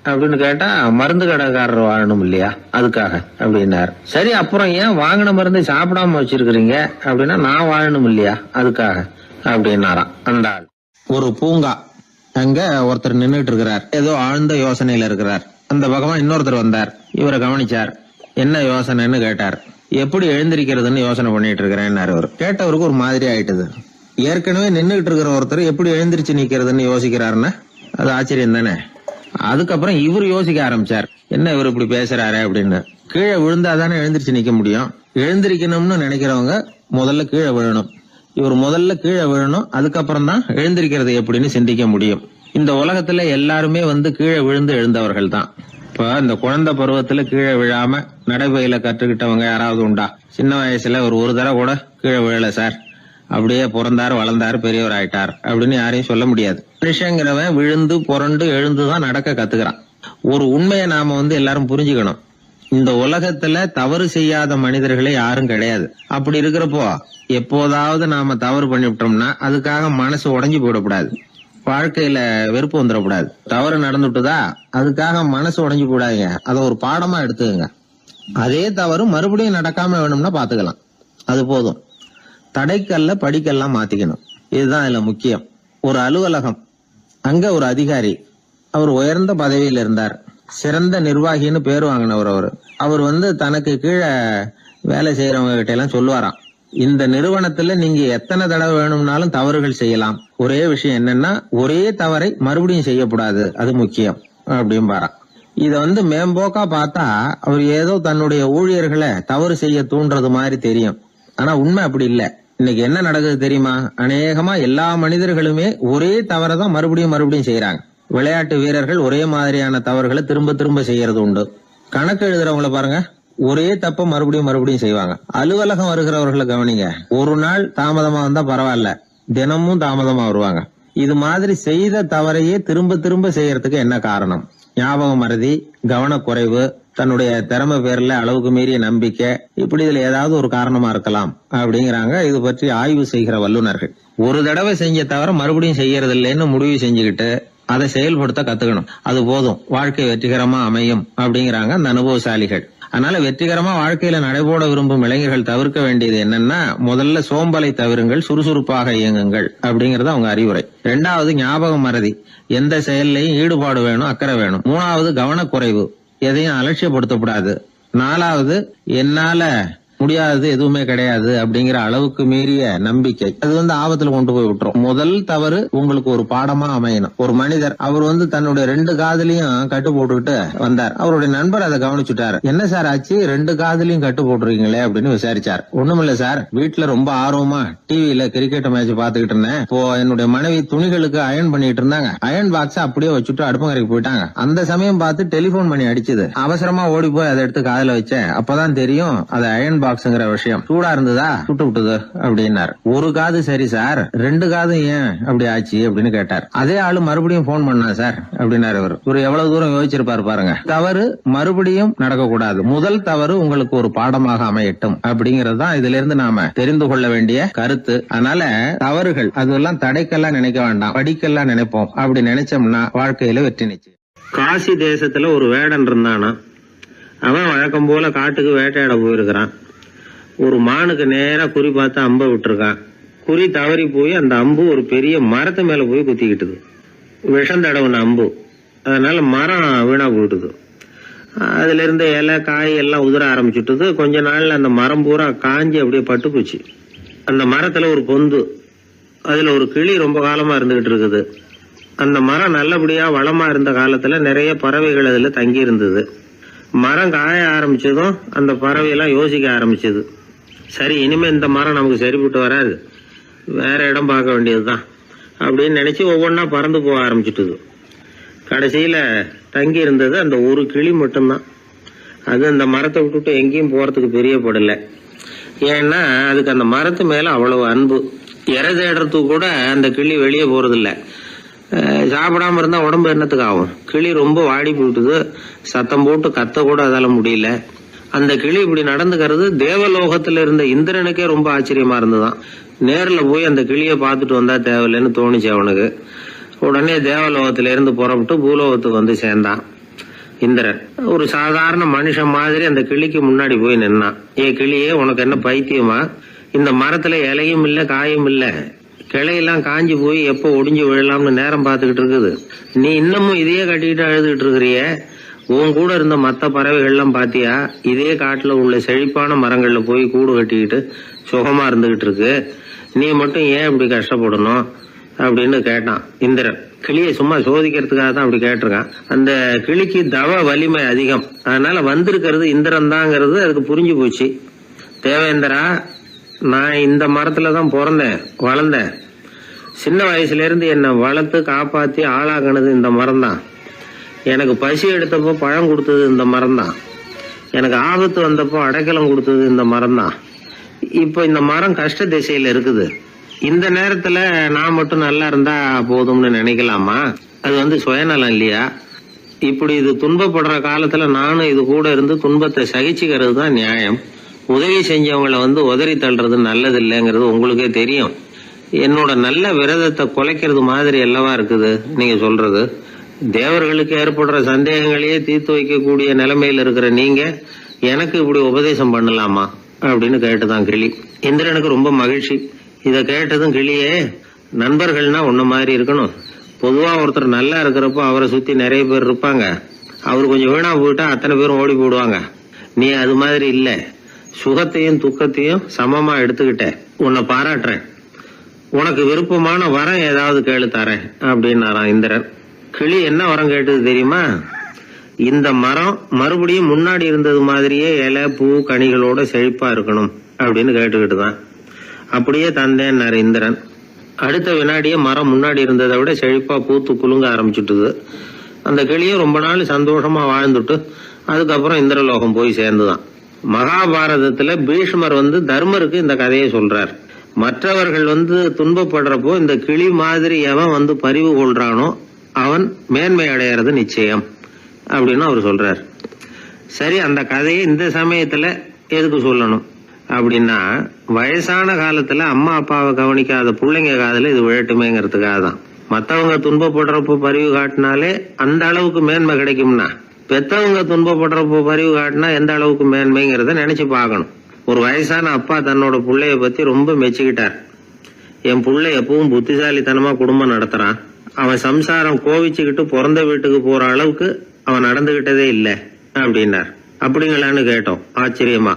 அப்படின்னு கேட்டா, மருந்து கடைக்காரர் வாழணும் இல்லையா, அதுக்காக அப்படின்னாரு. சரி, அப்புறம் ஏன் வாங்கின மருந்து சாப்பிடாம வச்சிருக்கிறீங்க அப்படின்னா, நான் வாழணும் இல்லையா அதுக்காக அப்படின்னாராம் அந்த ஆள். ஒரு பூங்கா, அங்க ஒருத்தர் நின்றுட்டு இருக்கிறார், ஏதோ ஆழ்ந்த யோசனையில இருக்கிறார். அந்த பக்கமா இன்னொருத்தர் வந்தார், இவரை கவனிச்சார். என்ன யோசனைன்னு கேட்டார். எப்படி எழுந்திருக்கிறதுன்னு யோசனை பண்ணிட்டு இருக்கிறேன்னாரு. அவர் கேட்டவருக்கு ஒரு மாதிரி ஆயிட்டுது. ஏற்கனவே நின்றுகிட்டு இருக்கிற ஒருத்தர் எப்படி எழுந்திருச்சு நிக்கிறதுன்னு யோசிக்கிறாருன்னா அது ஆச்சரியம் தானே. அதுக்கப்புறம் இவர் யோசிக்க ஆரம்பிச்சார், என்ன இவர் இப்படி பேசுறாரு அப்படின்னு. கீழே விழுந்தாதானே எழுந்திருச்சு நிக்க முடியும். எழுந்திருக்கணும்னு நினைக்கிறவங்க முதல்ல கீழே விழணும். இவர் முதல்ல கீழே விழணும், அதுக்கப்புறம் தான் எழுந்திருக்கிறது எப்படின்னு சிந்திக்க முடியும். இந்த உலகத்துல எல்லாருமே கீழே விழுந்து எழுந்தவர்கள் தான். இப்ப இந்த குழந்தை பருவத்துல கீழே விழாம நடைபயில கற்றுக்கிட்டவங்க யாராவது உண்டா? சின்ன வயசுல ஒரு தடவை கூட கீழே விழல சார், அப்படியே பிறந்தாரு வளர்ந்தாரு பெரியவர் ஆயிட்டார் அப்படின்னு யாரையும் சொல்ல முடியாது. மனுஷங்கிறவன் விழுந்து புரண்டு எழுந்துதான் நடக்க கத்துக்கிறான். ஒரு உண்மையை நாம எல்லாரும் புரிஞ்சுக்கணும். இந்த உலகத்துல தவறு செய்யாத மனிதர்களே யாரும் கிடையாது. அப்படி இருக்கிறப்போ எப்போதாவது நாம தவறு பண்ணிவிட்டோம்னா அதுக்காக மனசு உடைஞ்சு போயிடக்கூடாது. வாழ்க்கையில வெறுப்பு வந்துடக்கூடாது. தவறு நடந்துட்டுதா அதுக்காக மனசு உடைஞ்சு போடாதீங்க, அதை ஒரு பாடமா எடுத்துக்கங்க. அதே தவறு மறுபடியும் நடக்காம வேணும்னா பாத்துக்கலாம், அது போதும். தடைக்கல்ல படிக்கெல்லாம் மாத்திக்கணும், இதுதான் இதுல முக்கியம். ஒரு அலுவலகம், அங்க ஒரு அதிகாரி, அவர் உயர்ந்த பதவியில இருந்தார், சிறந்த நிர்வாகின்னு பேர் வாங்கினவர். அவர் தனக்கு கீழே வேலை செய்யறவங்க கிட்ட எல்லாம் சொல்லுவாராம், இந்த நிறுவனத்துல நீங்க எத்தனை தடவை வேணும்னாலும் தவறுகள் செய்யலாம், ஒரே விஷயம் என்னன்னா ஒரே தவறை மறுபடியும் செய்யக்கூடாது, அது முக்கியம் அப்படின்பாராம். இத மேம்போக்கா பார்த்தா அவர் ஏதோ தன்னுடைய ஊழியர்களை தவறு செய்ய தூண்டுறது மாதிரி தெரியும். ஆனா உண்மை அப்படி இல்ல. இன்னைக்கு என்ன நடக்குது தெரியுமா? அநேகமா எல்லா மனிதர்களுமே ஒரே தவறை தான் மறுபடியும் செய்யறாங்க. விளையாட்டு வீரர்கள் ஒரே மாதிரியான தவறுகளை திரும்ப திரும்ப செய்யறது உண்டு. கணக்கு எழுதுறவங்களை பாருங்க, ஒரே தப்ப மறுபடியும் செய்வாங்க. அலுவலகம் வருகிறவர்களை கவனிங்க, ஒரு நாள் தாமதமா வந்தா பரவாயில்ல, தினமும் தாமதமா வருவாங்க. இது மாதிரி செய்த தவறையே திரும்ப திரும்ப செய்யறதுக்கு என்ன காரணம்? ஞாபக மறதி, கவனக்குறைவு, தன்னுடைய திறமை பேர்ல அளவுக்கு மீறிய நம்பிக்கை, இப்படி இதுல ஏதாவது ஒரு காரணமா இருக்கலாம் அப்படிங்கிறாங்க இது பற்றி ஆய்வு செய்கிற வல்லுநர்கள். ஒரு தடவை செஞ்ச தவிர மறுபடியும் செய்யறது இல்லைன்னு முடிவு செஞ்சுக்கிட்டு அதை செயல்படுத்த கத்துக்கணும், அது போதும், வாழ்க்கை வெற்றிகரமா அமையும் அப்படிங்கிறாங்க அந்த அனுபவசாலிகள். அதனால வெற்றிகரமா வாழ்க்கையில நடைபோட விரும்பும் இளைஞர்கள் தவிர்க்க வேண்டியது என்னன்னா, முதல்ல சோம்பலை தவிருங்கள், சுறுசுறுப்பாக இயங்குங்கள் அப்படிங்கறது அவங்க அறிவுரை. 2வது ஞாபக மறதி, எந்த செயல்லையும் ஈடுபாடு வேணும், அக்கறை வேணும். 3வது கவனக்குறைவு, எதையும் அலட்சியப்படுத்தக்கூடாது. 4வது என்னால முடியாதது எதுவுமே கிடையாது அப்படிங்கிற அளவுக்கு மீறிய நம்பிக்கை, அது ஆபத்துல கொண்டு போய் விட்டுரும். முதல் தவறு உங்களுக்கு ஒரு பாடமா அமையணும். ஒரு மனிதர் அவர் தன்னுடைய 2 காதுலயும் கட்டு போட்டுக்கிட்டு வந்தார். அவருடைய நண்பர் அதை கவனிச்சுட்டாரு. என்ன சார் ஆச்சு, 2 காதுலயும் கட்டு போட்டுருக்கீங்களே அப்படின்னு விசாரிச்சார். ஒண்ணுமில்ல சார், வீட்டுல ரொம்ப ஆர்வமா டிவியில கிரிக்கெட் மேட்ச் பாத்துக்கிட்டு இருந்தேன். இப்போ என்னுடைய மனைவி துணிகளுக்கு அயன் பண்ணிட்டு இருந்தாங்க. அயன் பாக்ஸ் அப்படியே வச்சுட்டு அடுப்பங்கரைக்கு போயிட்டாங்க. அந்த சமயம் பார்த்து டெலிபோன் பண்ணி அடிச்சது. அவசரமா ஓடி போய் அதை எடுத்து காதுல வச்சேன். அப்பதான் தெரியும் அது அயன் பாக்ஸ்ங்கிற விஷயம். சூடா இருந்ததா, சுட்டு விட்டது அப்படின்னாரு. ஒரு காது சரி சார், 2 காது ஏன் அப்படி ஆச்சு அப்படின்னு கேட்டார். அதே ஆளு மறுபடியும் போன் பண்ணா சார் அப்படின்னாரு. இவர் எவ்வளவு தூரம் யோசிச்சிருப்பாரு பாருங்க. தவறு மறுபடியும் நடக்கக்கூடாது, முதல் தவறு உங்களுக்கு ஒரு பாடமாக அமையட்டும் அப்படிங்கறது தான் இதுல இருந்து நாம தெரிந்து கொள்ள வேண்டிய கருத்து. அதனால தவறுகள் அதெல்லாம் தடைக்கெல்லாம் நினைக்க வேண்டாம், படிக்கெல்லாம் நினைப்போம். அப்படி நினைச்சோம்னா வாழ்க்கையில வெற்றி நிச்சயம். காசி தேசத்துல ஒரு வேடன் இருந்தானா, அவன் வழக்கம் போல காட்டுக்கு வேட்டையாட போயிருக்கிறான். ஒரு மானுக்கு நேரா குறி பார்த்து அம்பை விட்டுருக்கான். குறி தவறி போய் அந்த அம்பு ஒரு பெரிய மரத்து மேல போய் குத்திக்கிட்டுது. விஷம் தடவுன அம்பு, அதனால மரம் வீணா போயிட்டுது. அதுல இருந்த இலை காய் எல்லாம் உதிர ஆரம்பிச்சுட்டுது. கொஞ்ச நாள்ல அந்த மரம் பூரா காஞ்சி அப்படியே பட்டு போச்சு. அந்த மரத்துல ஒரு பொந்து, அதுல ஒரு கிளி ரொம்ப காலமா இருந்துகிட்டு இருக்குது. அந்த மரம் நல்லபடியா வளமா இருந்த காலத்துல நிறைய பறவைகள் அதுல தங்கி இருந்தது. மரம் காய ஆரம்பிச்சதும் அந்த பறவையெல்லாம் யோசிக்க ஆரம்பிச்சது, சரி இனிமே இந்த மரம் நமக்கு சரிப்பட்டு வராது, வேற இடம் பார்க்க வேண்டியதுதான் அப்படின்னு நினைச்சு ஒவ்வொன்னா பறந்து போக ஆரம்பிச்சுட்டுது. கடைசியில தங்கி இருந்தது அந்த ஒரு கிளி மட்டும்தான். அது அந்த மரத்தை விட்டுட்டு எங்கேயும் போறதுக்கு பிரியப்படல. ஏன்னா அதுக்கு அந்த மரத்து மேல அவ்வளவு அன்பு. இறை தேடுறதுக்கு கூட அந்த கிளி வெளியே போறதில்ல. சாப்பிடாம இருந்தா உடம்பு என்னத்துக்கு ஆகும்? கிளி ரொம்ப வாடி போட்டுது, சத்தம் போட்டு கத்த கூட அதால முடியல. அந்த கிளி இப்படி நடந்துக்கிறது தேவலோகத்துல இருந்த இந்திரனுக்கே ரொம்ப ஆச்சரியமா இருந்துதான். நேர்ல போய் அந்த கிளிய பாத்துட்டு வந்தா தேவையில்லைன்னு தோணுச்சு அவனுக்கு. உடனே தேவலோகத்திலிருந்து புறப்பட்டு பூலோகத்துக்கு வந்து சேர்ந்தான் இந்திரன். ஒரு சாதாரண மனுஷன் மாதிரி அந்த கிளிக்கு முன்னாடி போய் நின்னான். கிளியே, உனக்கு என்ன பைத்தியமா? இந்த மரத்துல இலையும் இல்ல காயும் இல்ல, கிளையெல்லாம் காஞ்சி போய் எப்போ ஒடிஞ்சு விழலாம்னு நேரம் பார்த்துக்கிட்டு இருக்குது. நீ இன்னமும் இதையே கட்டிக்கிட்டு அழுதுகிட்டு இருக்கிறிய. உன் கூட இருந்த மற்ற பறவைகள்லாம் பாத்தியா? இதே காட்டுல உள்ள செழிப்பான மரங்கள்ல போய் கூடு கட்டிக்கிட்டு சுகமா இருந்துகிட்டு இருக்கு. நீ மட்டும் ஏன் இப்படி கஷ்டப்படணும் அப்படின்னு கேட்டான் இந்திரன். கிளியை சும்மா சோதிக்கிறதுக்காக தான் அப்படி கேட்டிருக்கான். அந்த கிளிக்கு தவ வலிமை அதிகம், அதனால வந்திருக்கிறது இந்திரன் தாங்கிறது அதுக்கு புரிஞ்சு போச்சு. தேவேந்திரா, நான் இந்த மரத்துல தான் பிறந்தேன் வளர்ந்தேன். சின்ன வயசுல இருந்து என்னை வளர்த்து காப்பாத்தி ஆளாக்குனது இந்த மரம் தான். எனக்கு பசி எடுத்தப்போ பழம் கொடுத்தது இந்த மரம் தான். எனக்கு ஆபத்து வந்தப்போ அடைக்கலம் கொடுத்தது இந்த மரம் தான். இப்போ இந்த மரம் கஷ்ட திசையில இருக்குது. இந்த நேரத்துல நான் மட்டும் நல்லா இருந்தா போதும்னு நினைக்கலாமா? அது சுயநலம் இல்லையா? இப்படி இது துன்பப்படுற காலத்துல நானும் இது கூட இருந்து துன்பத்தை சகிச்சுக்கிறது தான் நியாயம். உதவி செஞ்சவங்களை உதறி தள்ளுறது நல்லது இல்லைங்கிறது உங்களுக்கே தெரியும். என்னோட நல்ல விரதத்தை குலைக்கிறது மாதிரி அல்லவா இருக்குது நீங்க சொல்றது. தேவர்களுக்கு ஏற்படுற சந்தேகங்களையே தீர்த்து வைக்கக்கூடிய நிலைமையில இருக்கிற நீங்க எனக்கு இப்படி உபதேசம் பண்ணலாமா அப்படின்னு கேட்டுதான் கிளி. இந்திரனுக்கு ரொம்ப மகிழ்ச்சி. இத கேட்டதும் கிளியே, நண்பர்கள்னா உன்ன மாதிரி இருக்கணும். பொதுவா ஒருத்தர் நல்லா இருக்கிறப்போ அவரை சுத்தி நிறைய பேர் இருப்பாங்க. அவர் கொஞ்சம் வீணா போயிட்டா அத்தனை பேரும் ஓடி போடுவாங்க. நீ அது மாதிரி இல்ல. சுகத்தையும் துக்கத்தையும் சமமா எடுத்துக்கிட்ட. உன்னை பாராட்டுறேன். உனக்கு விருப்பமான வரம் ஏதாவது கேளு தரேன் அப்படின்னாராம் இந்திரன். கிளி என்ன வரம் கேட்டது தெரியுமா? இந்த மரம் மறுபடியும் முன்னாடி இருந்தது மாதிரியே இலை பூ கனிகளோட செழிப்பா இருக்கணும் அப்படின்னு கேட்டுக்கிட்டு தான். அப்படியே தந்தேன்னாரு இந்திரன். அடுத்த வினாடியே மரம் முன்னாடி இருந்ததை விட செழிப்பா பூத்து குலுங்க ஆரம்பிச்சுட்டுது. அந்த கிளியும் ரொம்ப நாள் சந்தோஷமா வாழ்ந்துட்டு அதுக்கப்புறம் இந்திரலோகம் போய் சேர்ந்துதான். மகாபாரதத்துல பீஷ்மர் தர்மருக்கு இந்த கதையை சொல்றார். மற்றவர்கள் துன்பப்படுறப்போ இந்த கிளி மாதிரி எவன் பரிவு கொள்றானோ அவன் மேன்மை அடையிறது நிச்சயம் அப்படின்னு அவர் சொல்றார். சரி, அந்த கதையை இந்த சமயத்துல எதுக்கு சொல்லணும் அப்படின்னா, வயசான காலத்துல அம்மா அப்பாவை கவனிக்காத பிள்ளைங்க காதல இது விழட்டுமேங்கிறதுக்காக தான். மத்தவங்க துன்பப்படுறப்போ பரிவு காட்டினாலே அந்த அளவுக்கு மேன்மை கிடைக்கும்னா, பெத்தவங்க துன்பப்படுறப்போ பரிவு காட்டினா எந்த அளவுக்கு மேன்மைங்கிறத நினைச்சு பார்க்கணும். ஒரு வயசான அப்பா தன்னோட பிள்ளைய பத்தி ரொம்ப மெச்சுக்கிட்டார். என் பிள்ளை எப்பவும் புத்திசாலித்தனமா குடும்பம் நடத்துறான். அவன் சம்சாரம் கோவிச்சுக்கிட்டு பிறந்த வீட்டுக்கு போற அளவுக்கு அவன் நடந்துகிட்டதே இல்லை அப்படின்னார். அப்படிங்களான்னு கேட்டோம் ஆச்சரியமா.